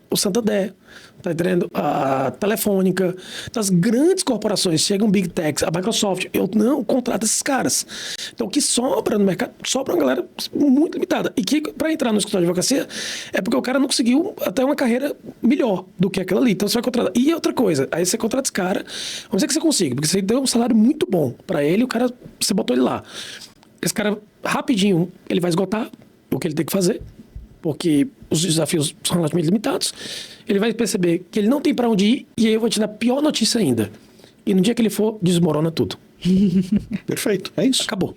o Santander, tá entendendo? A Telefônica. Então, as grandes corporações chegam, Big Techs, a Microsoft, eu não contrato esses caras. Então, o que sobra no mercado, sobra uma galera muito limitada. E que, para entrar no escritório de advocacia, é porque o cara não conseguiu até uma carreira melhor do que aquela ali. Então, você vai contratar. E outra coisa, aí você contrata esse cara, vamos dizer que você consiga, porque você deu um salário muito bom para ele, o cara, você botou ele lá. Esse cara, rapidinho, ele vai esgotar o que ele tem que fazer, porque os desafios são relativamente limitados. Ele vai perceber que ele não tem para onde ir, e aí eu vou te dar a pior notícia ainda. E no dia que ele for, desmorona tudo. Perfeito, é isso. Acabou.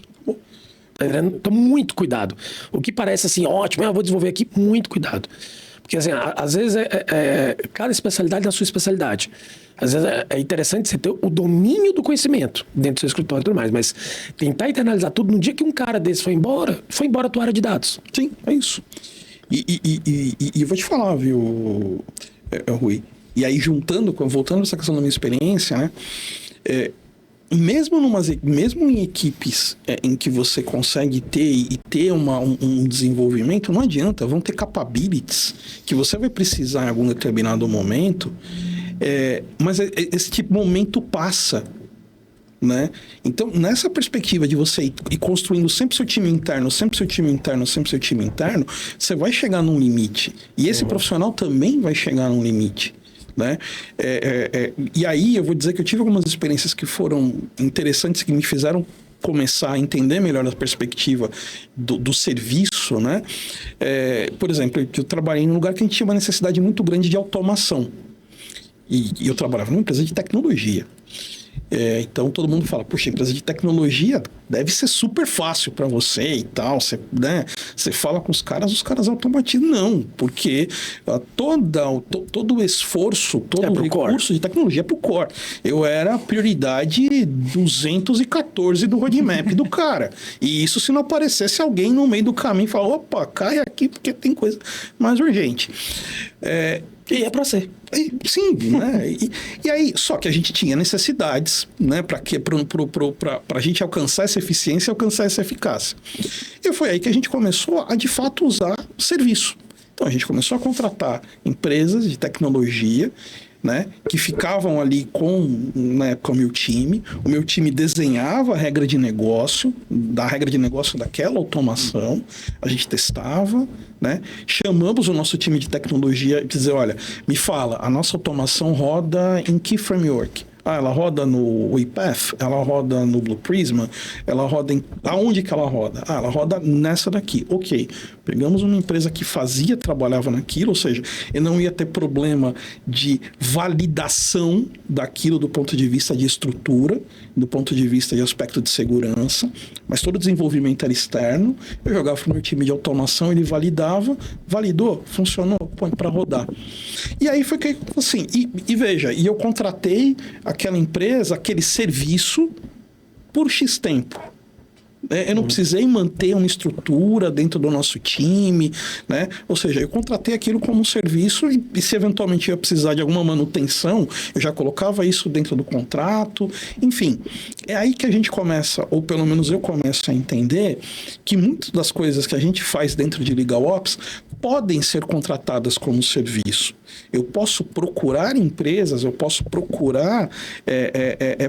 Tá entendendo? Então, muito cuidado. O que parece assim, ótimo, eu vou desenvolver aqui, muito cuidado. Porque, assim, às vezes, cada especialidade na sua especialidade. Às vezes é interessante você ter o domínio do conhecimento dentro do seu escritório e tudo mais, mas tentar internalizar tudo, no dia que um cara desse foi embora a tua área de dados. Sim, é isso. E eu vou te falar, viu, Rui? E aí, voltando a essa questão da minha experiência, né? Mesmo em equipes em que você consegue ter um desenvolvimento, não adianta, vão ter capabilities que você vai precisar em algum determinado momento, mas esse tipo de momento passa. né? Então, nessa perspectiva de você ir construindo sempre seu time interno, sempre seu time interno, sempre seu time interno, você vai chegar num limite. E esse profissional também vai chegar num limite, né? E aí eu vou dizer que eu tive algumas experiências que foram interessantes, que me fizeram começar a entender melhor a perspectiva do serviço, né? Por exemplo, eu trabalhei num lugar que a gente tinha uma necessidade muito grande de automação. E eu trabalhava numa empresa de tecnologia. Então todo mundo fala, poxa, empresa de tecnologia deve ser super fácil para você e tal, você fala com os caras automatizam. Não, porque todo o esforço, todo o recurso core de tecnologia é pro core. Eu era a prioridade 214 do roadmap do cara. E isso se não aparecesse alguém no meio do caminho e falar, opa, cai aqui porque tem coisa mais urgente. E é para ser. Sim, né? E aí, só que a gente tinha necessidades, né? Para a gente alcançar essa eficiência e alcançar essa eficácia. E foi aí que a gente começou a, de fato, usar serviço. Então, a gente começou a contratar empresas de tecnologia, né, que ficavam ali na época, o meu time desenhava a regra de negócio, daquela automação, a gente testava, né, chamamos o nosso time de tecnologia e dizer, olha, me fala, a nossa automação roda em que framework? Ela roda no UiPath, ela roda no Blue Prisma, ela roda aonde que ela roda? Ela roda nessa daqui. Ok, pegamos uma empresa que trabalhava naquilo, ou seja, eu não ia ter problema de validação daquilo do ponto de vista de estrutura, do ponto de vista de aspecto de segurança, mas todo o desenvolvimento era externo, eu jogava para o meu time de automação, ele validou, funcionou, põe para rodar. E aí foi que, assim, e veja, eu contratei aquela empresa, aquele serviço por X tempo. Eu não precisei manter uma estrutura dentro do nosso time, né? Ou seja, eu contratei aquilo como um serviço e se eventualmente ia precisar de alguma manutenção, eu já colocava isso dentro do contrato. Enfim, é aí que a gente começa, ou pelo menos eu começo a entender que muitas das coisas que a gente faz dentro de LegalOps podem ser contratadas como serviço. Eu posso procurar empresas, eu posso procurar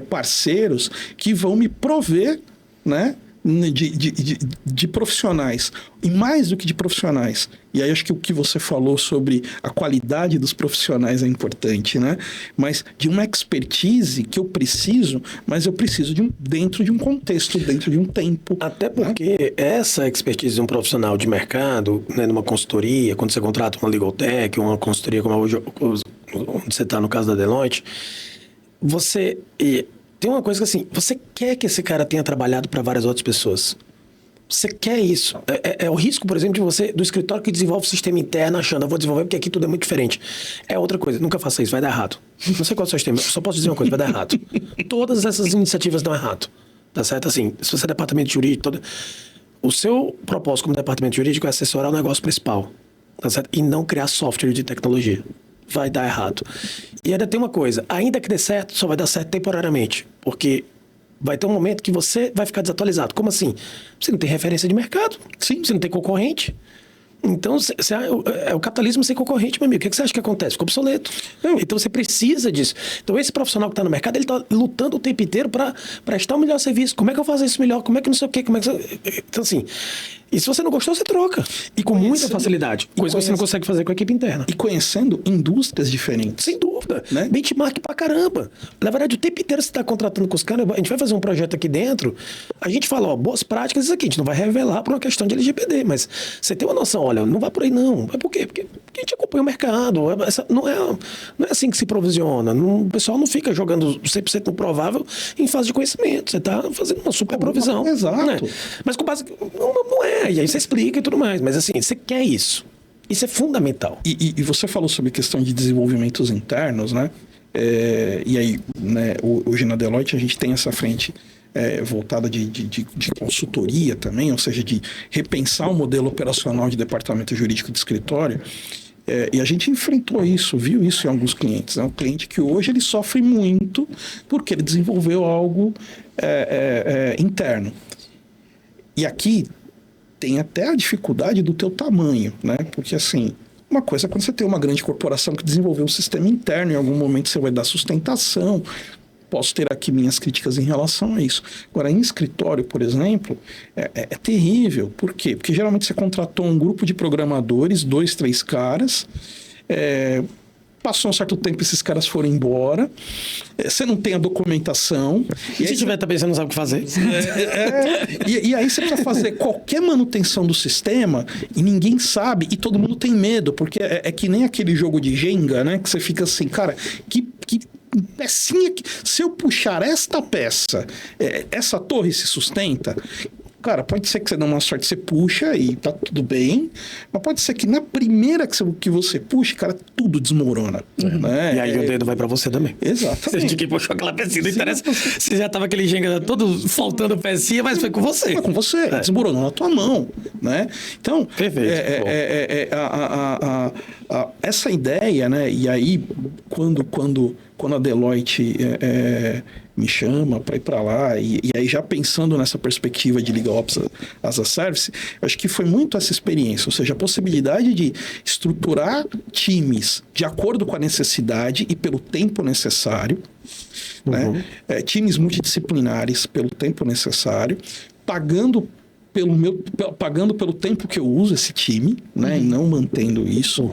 parceiros que vão me prover, né, de profissionais, e mais do que de profissionais. E aí acho que o que você falou sobre a qualidade dos profissionais é importante, né? Mas de uma expertise que eu preciso, mas eu preciso dentro de um contexto, dentro de um tempo. Até porque essa expertise de um profissional de mercado, né, numa consultoria, quando você contrata uma Legal Tech, uma consultoria como hoje, onde você está no caso da Deloitte, você... Tem uma coisa que assim, você quer que esse cara tenha trabalhado para várias outras pessoas. Você quer isso. É o risco, por exemplo, do escritório que desenvolve o sistema interno achando, eu vou desenvolver porque aqui tudo é muito diferente. É outra coisa, nunca faça isso, vai dar errado. Não sei qual é o seu sistema, só posso dizer uma coisa, vai dar errado. Todas essas iniciativas dão errado. Tá certo? Assim, se você é departamento jurídico, o seu propósito como departamento jurídico é assessorar o negócio principal. Tá certo? E não criar software de tecnologia. Vai dar errado. E ainda tem uma coisa, ainda que dê certo, só vai dar certo temporariamente, porque vai ter um momento que você vai ficar desatualizado. Como assim? Você não tem referência de mercado, sim, você não tem concorrente. Então, é o capitalismo sem concorrente, meu amigo. O que você acha que acontece? Fica obsoleto. Então, você precisa disso. Então, esse profissional que está no mercado, ele está lutando o tempo inteiro para prestar o melhor serviço. Como é que eu faço isso melhor? Como é que não sei o quê? Então, assim... E se você não gostou, você troca. E com muita facilidade. Coisa que você não consegue fazer com a equipe interna. E conhecendo indústrias diferentes. Sem dúvida. Né? Benchmark pra caramba. Na verdade, o tempo inteiro você está contratando com os caras. A gente vai fazer um projeto aqui dentro. A gente fala, ó, boas práticas, isso aqui. A gente não vai revelar por uma questão de LGPD. Mas você tem uma noção, olha, não vai por aí não. Mas por quê? Porque a gente acompanha o mercado. Não é assim que se provisiona. O pessoal não fica jogando 100% no provável em fase de conhecimento. Você está fazendo uma super provisão. Exato. Né? Mas com base... Não é. E aí você explica e tudo mais. Mas assim, você quer isso. Isso é fundamental. E você falou sobre questão de desenvolvimentos internos, né? E aí, né, hoje na Deloitte a gente tem essa frente voltada de consultoria também, ou seja, de repensar o modelo operacional de departamento jurídico de escritório. E a gente enfrentou isso, viu isso em alguns clientes. É um cliente que hoje ele sofre muito porque ele desenvolveu algo interno. E aqui tem até a dificuldade do teu tamanho, né? Porque assim, uma coisa é quando você tem uma grande corporação que desenvolveu um sistema interno, em algum momento você vai dar sustentação. posso ter aqui minhas críticas em relação a isso. Agora, em escritório, por exemplo, é terrível. Por quê? Porque geralmente você contratou um grupo de programadores, 2, 3 caras, passou um certo tempo, esses caras foram embora, você não tem a documentação. E se tiver também, você não sabe o que fazer. E aí você precisa fazer qualquer manutenção do sistema e ninguém sabe, e todo mundo tem medo, porque é que nem aquele jogo de Jenga, né? Que você fica assim, cara, que pecinha que... Se eu puxar esta peça, essa torre se sustenta... Cara, pode ser que você dê uma sorte, você puxa e tá tudo bem, mas pode ser que na primeira que você puxa, cara, tudo desmorona. Né? E aí o dedo vai pra você também. Exatamente. Você que puxou aquela pecinha, não interessa. Você já tava aquele Jenga todo faltando pecinha, mas foi com você. Foi com você, desmoronou na tua mão, né? Então, perfeito. Essa ideia, né? E aí, quando a Deloitte me chama para ir para lá, e aí já pensando nessa perspectiva de Legal Ops as a Service, eu acho que foi muito essa experiência, ou seja, a possibilidade de estruturar times de acordo com a necessidade e pelo tempo necessário, né? Times multidisciplinares pelo tempo necessário, pagando pelo tempo que eu uso esse time, né? E não mantendo isso.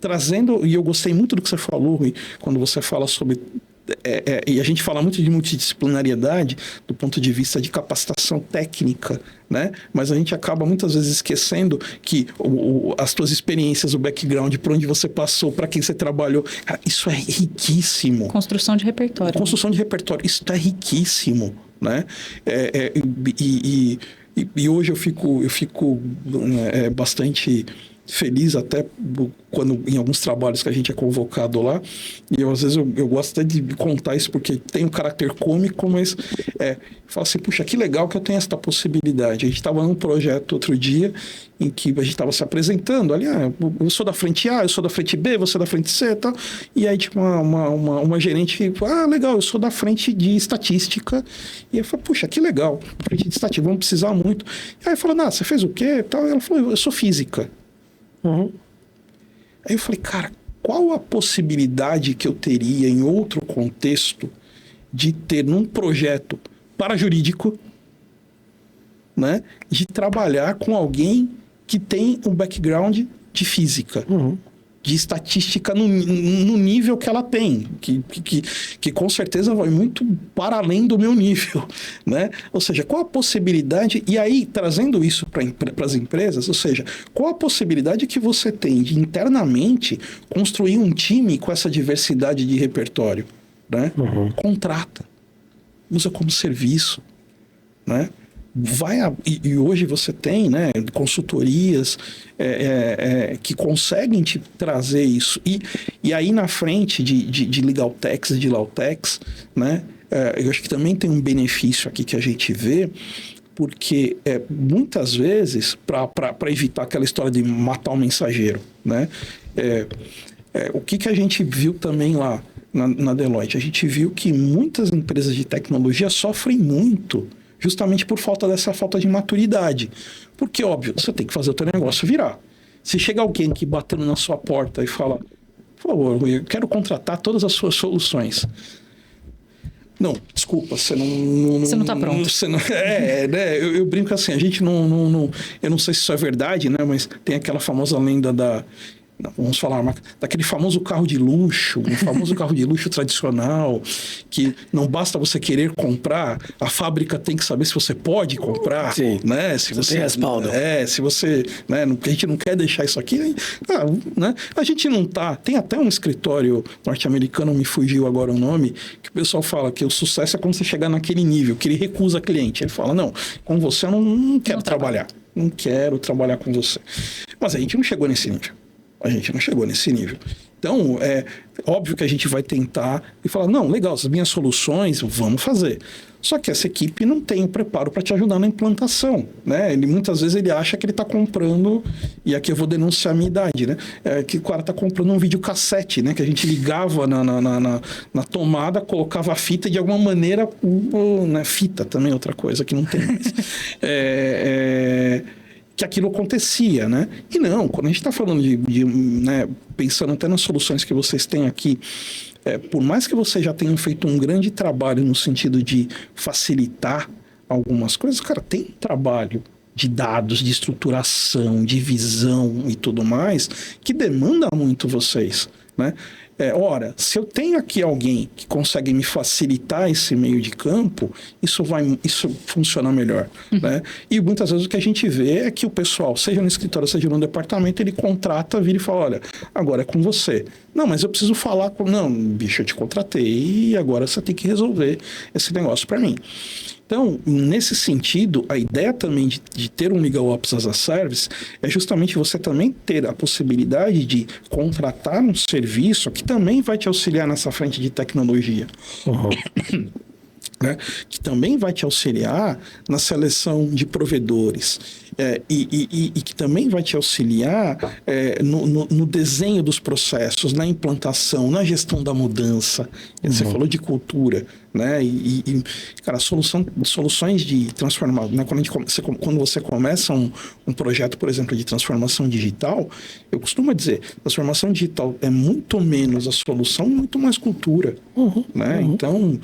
Trazendo, e eu gostei muito do que você falou, Rui, quando você fala sobre... e a gente fala muito de multidisciplinariedade do ponto de vista de capacitação técnica, né? Mas a gente acaba muitas vezes esquecendo que as tuas experiências, o background, por onde você passou, para quem você trabalhou, cara, isso é riquíssimo. Construção de repertório. Construção de repertório, isso é riquíssimo, né? E hoje eu fico bastante feliz até quando em alguns trabalhos que a gente é convocado lá, e às vezes eu gosto até de contar isso porque tem um caráter cômico, mas eu falo assim, puxa, que legal que eu tenho essa possibilidade. A gente estava num projeto outro dia em que a gente estava se apresentando ali, eu sou da frente A, eu sou da frente B, você é da frente C e tal, e aí tipo uma gerente, legal, eu sou da frente de estatística, e eu falei, puxa, que legal, frente de estatística, vamos precisar muito. E aí falou, você fez o quê? E ela falou, eu sou física. Aí eu falei, cara, qual a possibilidade que eu teria em outro contexto de ter num projeto parajurídico, né, de trabalhar com alguém que tem um background de física, de estatística no nível que ela tem, que com certeza vai muito para além do meu nível, né? Ou seja, qual a possibilidade, e aí trazendo isso para as empresas, ou seja, qual a possibilidade que você tem de internamente construir um time com essa diversidade de repertório, né? Contrata, usa como serviço, né? E hoje você tem, né, consultorias que conseguem te trazer isso. E aí na frente de Legal Techs e de Lautex, né, eu acho que também tem um benefício aqui que a gente vê, porque muitas vezes, para evitar aquela história de matar o mensageiro, né, o que a gente viu também lá na Deloitte? A gente viu que muitas empresas de tecnologia sofrem muito justamente por dessa falta de maturidade. Porque, óbvio, você tem que fazer o teu negócio virar. Se chega alguém que batendo na sua porta e fala, por favor, eu quero contratar todas as suas soluções. Não, desculpa, você não tá pronto. Você não, né? Eu brinco assim, a gente não... Eu não sei se isso é verdade, né? Mas tem aquela famosa lenda vamos falar, daquele famoso carro de luxo, um famoso carro de luxo tradicional, que não basta você querer comprar, a fábrica tem que saber se você pode comprar. Sim, né? Se você tem respaldo. Se você, né? A gente não quer deixar isso aqui, né? A gente não tá. Tem até um escritório norte-americano, me fugiu agora o nome, que o pessoal fala que o sucesso é quando você chegar naquele nível, que ele recusa cliente. Ele fala, não, com você eu não quero trabalhar. Não quero trabalhar com você. Mas a gente não chegou nesse nível. A gente não chegou nesse nível. Então, é óbvio que a gente vai tentar e falar, não, legal, as minhas soluções, vamos fazer. Só que essa equipe não tem o preparo para te ajudar na implantação, né? Muitas vezes ele acha que ele está comprando, e aqui eu vou denunciar a minha idade, né? Que o cara está comprando um videocassete, né? Que a gente ligava na tomada, colocava a fita e de alguma maneira, né? Fita também é outra coisa que não tem mais. Que aquilo acontecia, né? E não, quando a gente está falando né, pensando até nas soluções que vocês têm aqui, por mais que você já tenha feito um grande trabalho no sentido de facilitar algumas coisas, cara, tem um trabalho de dados, de estruturação, de visão e tudo mais, que demanda muito vocês, né? Ora, se eu tenho aqui alguém que consegue me facilitar esse meio de campo, isso funciona melhor, né? E muitas vezes o que a gente vê é que o pessoal, seja no escritório, seja no departamento, ele contrata, vira e fala, olha, agora é com você. Não, mas eu preciso falar com... Não, bicho, eu te contratei e agora você tem que resolver esse negócio para mim. Então, nesse sentido, a ideia também de ter um Legal Ops as a Service é justamente você também ter a possibilidade de contratar um serviço que também vai te auxiliar nessa frente de tecnologia. Uhum. Né? Que também vai te auxiliar na seleção de provedores. E que também vai te auxiliar no desenho dos processos, na implantação, na gestão da mudança. Você falou de cultura, né? Cara, soluções de transformação, né? Quando você começa um projeto, por exemplo, de transformação digital, eu costumo dizer, transformação digital é muito menos a solução, muito mais cultura. Né? Então,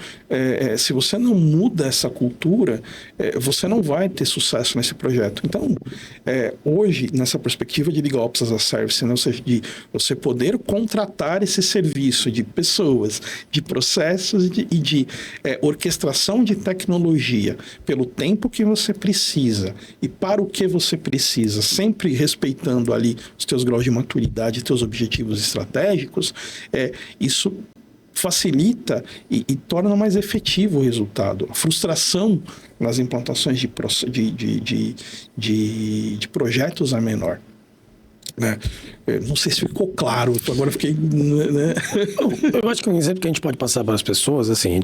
se você não muda essa cultura, você não vai ter sucesso nesse projeto. Então, hoje, nessa perspectiva de Legal Ops as a Service, né? Ou seja, de você poder contratar esse serviço de pessoas, de processos e de orquestração de tecnologia pelo tempo que você precisa e para o que você precisa, sempre respeitando ali os teus graus de maturidade, teus objetivos estratégicos, isso facilita e torna mais efetivo o resultado. A frustração nas implantações de projetos é menor. Né? Não sei se ficou claro, agora fiquei... Né? Eu acho que um exemplo que a gente pode passar para as pessoas, assim,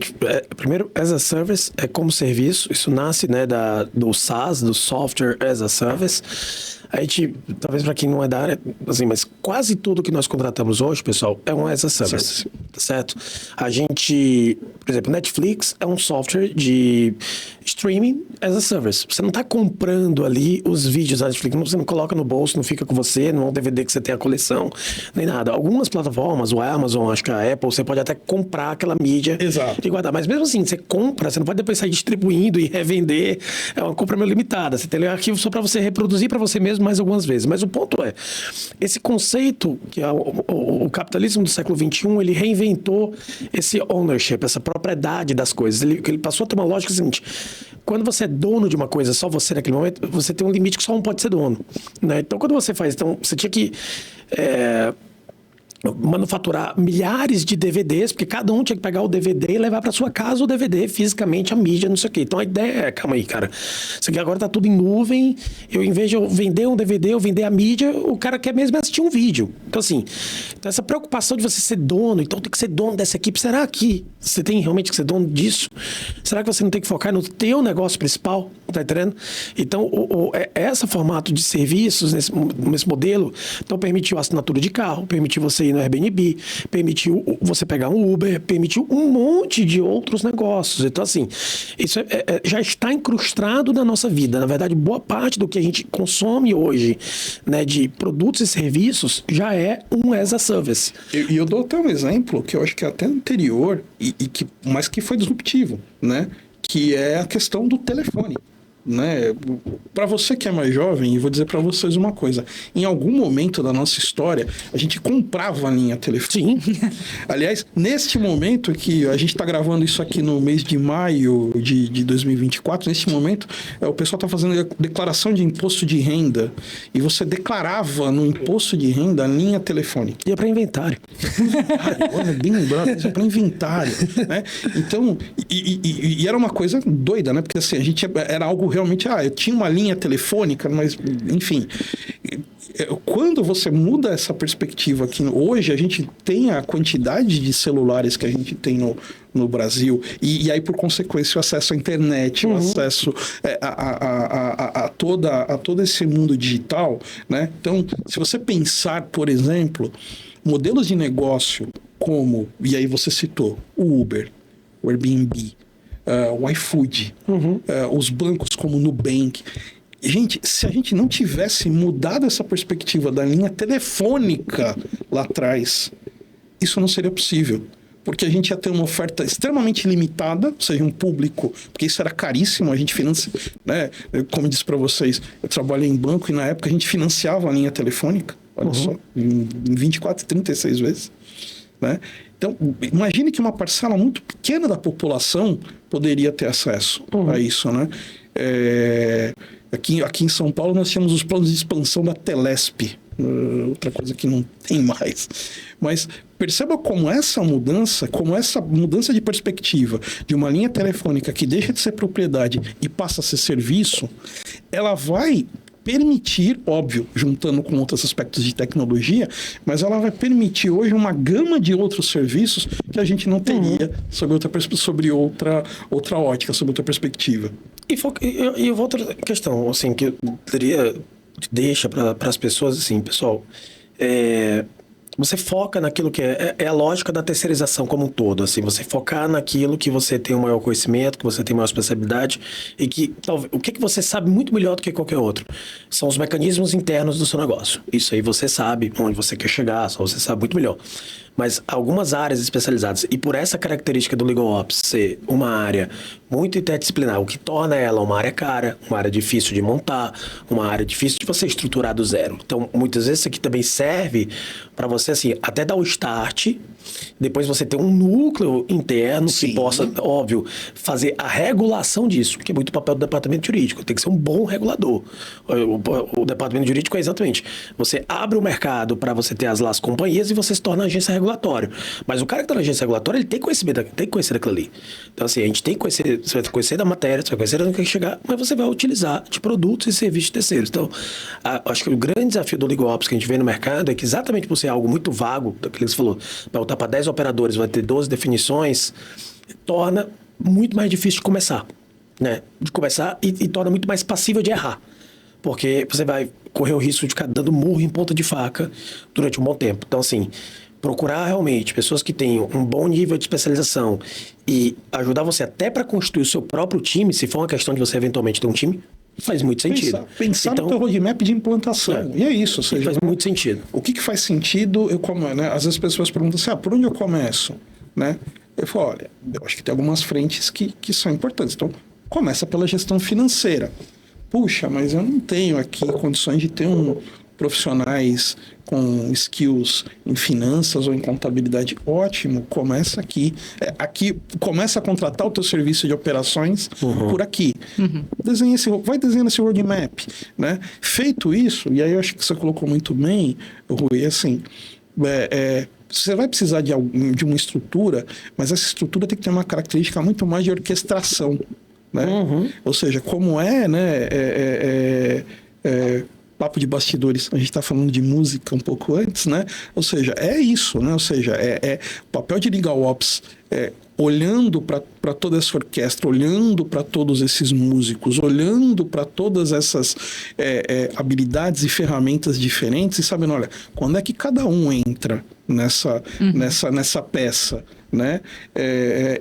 primeiro, as a service é como serviço, isso nasce, né, do SaaS, do Software as a Service. A gente, talvez para quem não é da área, assim, mas quase tudo que nós contratamos hoje, pessoal, é um as a service, certo? A gente, por exemplo, Netflix é um software de streaming as a service. Você não está comprando ali os vídeos da Netflix, você não coloca no bolso, não fica com você, não é um DVD que você tem a coleção, nem nada. Algumas plataformas, o Amazon, acho que a Apple, você pode até comprar aquela mídia e guardar. Mas mesmo assim, você compra, você não pode depois sair distribuindo e revender. É uma compra meio limitada. Você tem um arquivo só para você reproduzir para você mesmo mais algumas vezes. Mas o ponto é, esse conceito, que é o capitalismo do século XXI, ele reinventou esse ownership, essa propriedade das coisas. Ele passou a ter uma lógica seguinte: quando você é dono de uma coisa, só você naquele momento, você tem um limite que só um pode ser dono, né? Então, quando você faz... Então, você tinha que... manufaturar milhares de DVDs, porque cada um tinha que pegar o DVD e levar para sua casa o DVD fisicamente, a mídia, não sei o quê. Então a ideia é, calma aí, cara, isso aqui agora tá tudo em nuvem, em vez de eu vender um DVD, eu vender a mídia, o cara quer mesmo assistir um vídeo. Então assim, essa preocupação de você ser dono, então tem que ser dono dessa equipe, será que você tem realmente que ser dono disso? Será que você não tem que focar no teu negócio principal? Tá entendendo? Então, esse formato de serviços, nesse modelo, então permitiu a assinatura de carro, permitiu você ir no Airbnb, permitiu você pegar um Uber, permitiu um monte de outros negócios. Então, assim, isso já está incrustado na nossa vida. Na verdade, boa parte do que a gente consome hoje, né, de produtos e serviços, já é um as a service. E eu dou até um exemplo que eu acho que é até anterior, mas que foi disruptivo, né? Que é a questão do telefone. Né? Para você que é mais jovem, eu vou dizer para vocês uma coisa: em algum momento da nossa história a gente comprava a linha telefônica. Sim. Aliás, neste momento que a gente está gravando isso aqui no mês de maio de 2024, neste momento o pessoal está fazendo a declaração de imposto de renda e você declarava no imposto de renda a linha telefônica. E é para inventário. Olha, bem lembrado, isso é para inventário, né? Então, e era uma coisa doida, né? Porque assim, a gente era algo realmente, eu tinha uma linha telefônica, mas, enfim, quando você muda essa perspectiva aqui, hoje a gente tem a quantidade de celulares que a gente tem no Brasil, e aí, por consequência, o acesso à internet, o acesso a todo esse mundo digital, né? Então, se você pensar, por exemplo, modelos de negócio como, e aí você citou, o Uber, o Airbnb, o iFood, os bancos como o Nubank. Gente, se a gente não tivesse mudado essa perspectiva da linha telefônica lá atrás, isso não seria possível. porque a gente ia ter uma oferta extremamente limitada, ou seja, um público, porque isso era caríssimo, a gente financia, né? Como eu disse para vocês, eu trabalhei em banco e na época a gente financiava a linha telefônica, olha só, em 24, 36 vezes, né? Então, imagine que uma parcela muito pequena da população poderia ter acesso a isso, né? Aqui em São Paulo nós tínhamos os planos de expansão da Telesp, outra coisa que não tem mais. Mas perceba como essa mudança de perspectiva de uma linha telefônica que deixa de ser propriedade e passa a ser serviço, ela vai permitir, óbvio, juntando com outros aspectos de tecnologia, mas ela vai permitir hoje uma gama de outros serviços que a gente não teria sobre outra ótica, sobre outra perspectiva. E outra questão, assim, que eu deixa para as pessoas, assim, pessoal, você foca naquilo que é a lógica da terceirização como um todo, assim, você focar naquilo que você tem o maior conhecimento, que você tem maior especialidade e que o que você sabe muito melhor do que qualquer outro são os mecanismos internos do seu negócio. Isso aí você sabe onde você quer chegar, só você sabe muito melhor. Mas algumas áreas especializadas, e por essa característica do Legal Ops ser uma área muito interdisciplinar, o que torna ela uma área cara, uma área difícil de montar, uma área difícil de você estruturar do zero. Então, muitas vezes isso aqui também serve para você, assim, até dar o start, depois você ter um núcleo interno que possa, óbvio, fazer a regulação disso, que é muito o papel do departamento jurídico, tem que ser um bom regulador. O departamento jurídico é exatamente, você abre o mercado para você ter as companhias e você se torna agência regulatória. Mas o cara que está na agência regulatória, ele tem conhecimento, tem que conhecer daquilo ali. Então, assim, a gente tem que conhecer, você vai conhecer da matéria, você vai conhecer onde quer chegar, mas você vai utilizar de produtos e serviços de terceiros. Então, acho que o grande desafio do Legal Ops que a gente vê no mercado é que exatamente por ser algo muito vago, daquilo que você falou, para voltar para 10 operadores, vai ter 12 definições, torna muito mais difícil de começar, né? De começar e torna muito mais passível de errar. Porque você vai correr o risco de ficar dando murro em ponta de faca durante um bom tempo. Então, assim, procurar realmente pessoas que tenham um bom nível de especialização e ajudar você até para construir o seu próprio time, se for uma questão de você eventualmente ter um time, faz muito sentido. Pensar então, no teu roadmap de implantação. E é isso. Ou seja, faz muito sentido. O que faz sentido? Né? Às vezes as pessoas perguntam assim, por onde eu começo? Né? Eu falo, olha, eu acho que tem algumas frentes que são importantes. Então, começa pela gestão financeira. Puxa, mas eu não tenho aqui condições de ter profissionais com skills em finanças ou em contabilidade. Ótimo, começa aqui. Aqui, começa a contratar o teu serviço de operações por aqui. Vai desenhando esse roadmap, né? Feito isso, e aí eu acho que você colocou muito bem, Rui, assim, você vai precisar de uma estrutura, mas essa estrutura tem que ter uma característica muito mais de orquestração, né? Ou seja, como papo de bastidores, a gente está falando de música um pouco antes, né? Ou seja, é isso, né? Ou seja, o papel de Legal Ops olhando para toda essa orquestra, olhando para todos esses músicos, olhando para todas essas habilidades e ferramentas diferentes e sabendo, olha, quando é que cada um entra nessa peça, né?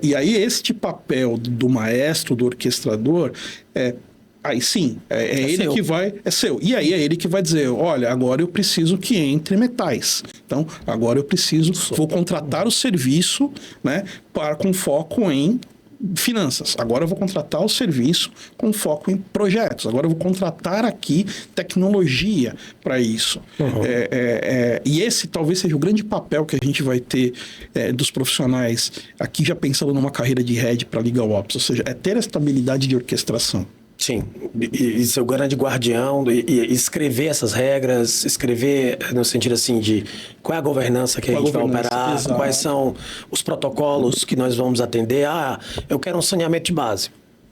E aí este papel do maestro, do orquestrador, aí sim, ele que vai... É seu. E aí é ele que vai dizer, olha, agora eu preciso que entre metais. Então, agora eu vou contratar o serviço, né, com foco em finanças. Agora eu vou contratar o serviço com foco em projetos. Agora eu vou contratar aqui tecnologia para isso. E esse talvez seja o grande papel que a gente vai ter dos profissionais aqui já pensando numa carreira de head para Legal Ops. Ou seja, ter a estabilidade de orquestração. Sim, e ser o grande guardião, e escrever essas regras, escrever no sentido assim de qual é a governança que a gente vai operar, exato. Quais são os protocolos que nós vamos atender. Eu quero um saneamento de base.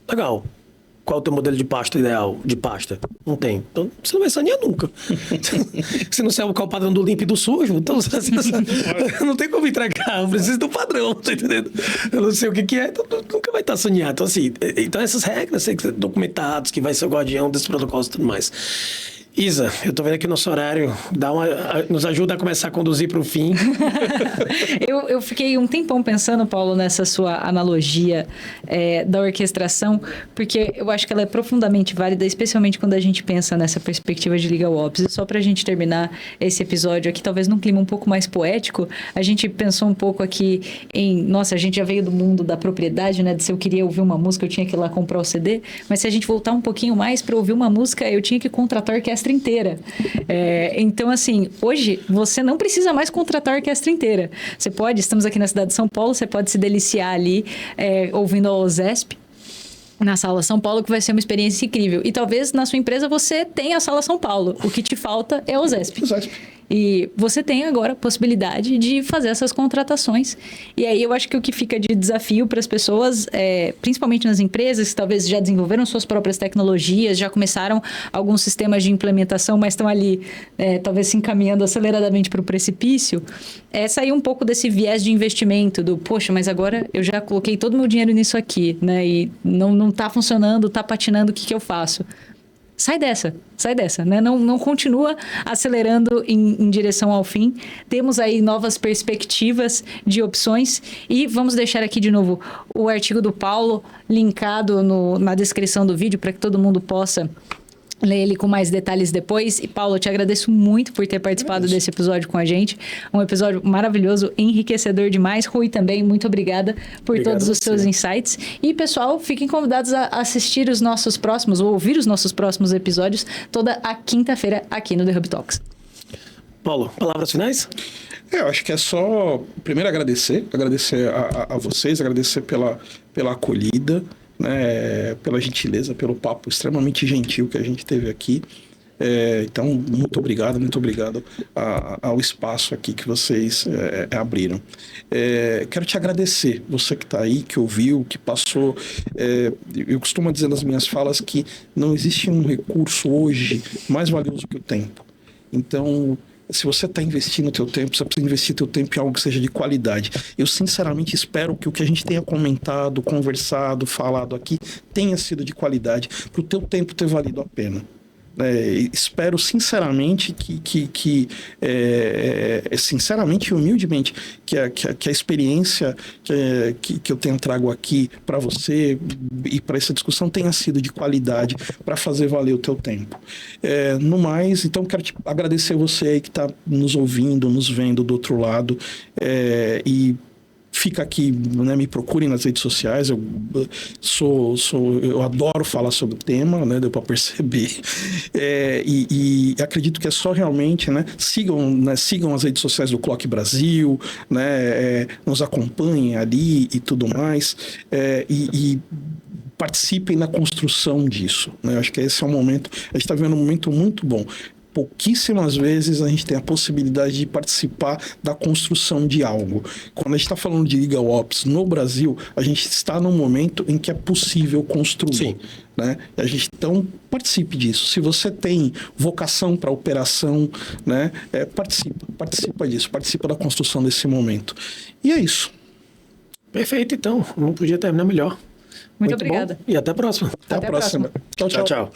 Legal. Qual é o teu modelo de pasta ideal? De pasta? Não tem. Então, você não vai sanear nunca. Você não sabe qual é o padrão do limpo e do sujo, então você não tem como entregar. Eu preciso do padrão, tá entendendo? Eu não sei o que é, então nunca vai estar saneado. Então, assim, essas regras têm que ser documentadas, que vai ser o guardião desses protocolos e tudo mais. Isa, eu tô vendo aqui o nosso horário, nos ajuda a começar a conduzir para o fim. Eu fiquei um tempão pensando, Paulo, nessa sua analogia da orquestração, porque eu acho que ela é profundamente válida, especialmente quando a gente pensa nessa perspectiva de Legal Ops. E só para a gente terminar esse episódio aqui, talvez num clima um pouco mais poético, a gente pensou um pouco aqui nossa, a gente já veio do mundo da propriedade, né? De se eu queria ouvir uma música, eu tinha que ir lá comprar o CD, mas se a gente voltar um pouquinho mais para ouvir uma música, eu tinha que contratar a orquestra inteira. Então, assim, hoje você não precisa mais contratar a orquestra inteira. Você pode, estamos aqui na cidade de São Paulo, você pode se deliciar ali ouvindo a OZESP na Sala São Paulo, que vai ser uma experiência incrível. E talvez na sua empresa você tenha a Sala São Paulo. O que te falta é a OZESP. E você tem agora a possibilidade de fazer essas contratações. E aí eu acho que o que fica de desafio para as pessoas, principalmente nas empresas que talvez já desenvolveram suas próprias tecnologias, já começaram alguns sistemas de implementação, mas estão ali talvez se encaminhando aceleradamente para o precipício, é sair um pouco desse viés de investimento do, poxa, mas agora eu já coloquei todo o meu dinheiro nisso aqui, né? E não está funcionando, está patinando, o que eu faço? Sai dessa, né? Não continua acelerando em direção ao fim. Temos aí novas perspectivas de opções e vamos deixar aqui de novo o artigo do Paulo linkado na descrição do vídeo para que todo mundo possa ler ele com mais detalhes depois. E, Paulo, eu te agradeço muito por ter participado desse episódio com a gente. Um episódio maravilhoso, enriquecedor demais. Rui também, muito obrigada por todos os seus insights. E, pessoal, fiquem convidados a assistir os nossos próximos, ou ouvir os nossos próximos episódios, toda a quinta-feira aqui no The Hub Talks. Paulo, palavras finais? Eu acho que é só, primeiro, agradecer a vocês, agradecer pela acolhida, né, pela gentileza, pelo papo extremamente gentil que a gente teve aqui. Então, muito obrigado ao espaço aqui que vocês abriram. Quero te agradecer, você que está aí, que ouviu, que passou. Eu costumo dizer nas minhas falas que não existe um recurso hoje mais valioso que o tempo. Então, se você está investindo o teu tempo, você precisa investir o teu tempo em algo que seja de qualidade. Eu sinceramente espero que o que a gente tenha comentado, conversado, falado aqui tenha sido de qualidade, para o teu tempo ter valido a pena. Espero sinceramente sinceramente e humildemente que a experiência que eu trago aqui para você e para essa discussão tenha sido de qualidade para fazer valer o teu tempo. No mais, então quero te agradecer você aí que está nos ouvindo, nos vendo do outro lado, e fica aqui, né, me procurem nas redes sociais. Eu adoro falar sobre o tema, né, deu para perceber. E acredito que é só realmente, né, sigam as redes sociais do Clock Brasil, né, nos acompanhem ali e tudo mais, e participem na construção disso, né? Eu acho que esse é um momento, a gente está vivendo um momento muito bom. Pouquíssimas vezes a gente tem a possibilidade de participar da construção de algo. Quando a gente está falando de Legal Ops no Brasil, a gente está num momento em que é possível construir. Né? Então, participe disso. Se você tem vocação para operação, né, participa disso, participa da construção desse momento. E é isso. Perfeito, então. Não podia terminar melhor. Muito obrigada. Bom. E até a próxima. Até a próxima. Tchau.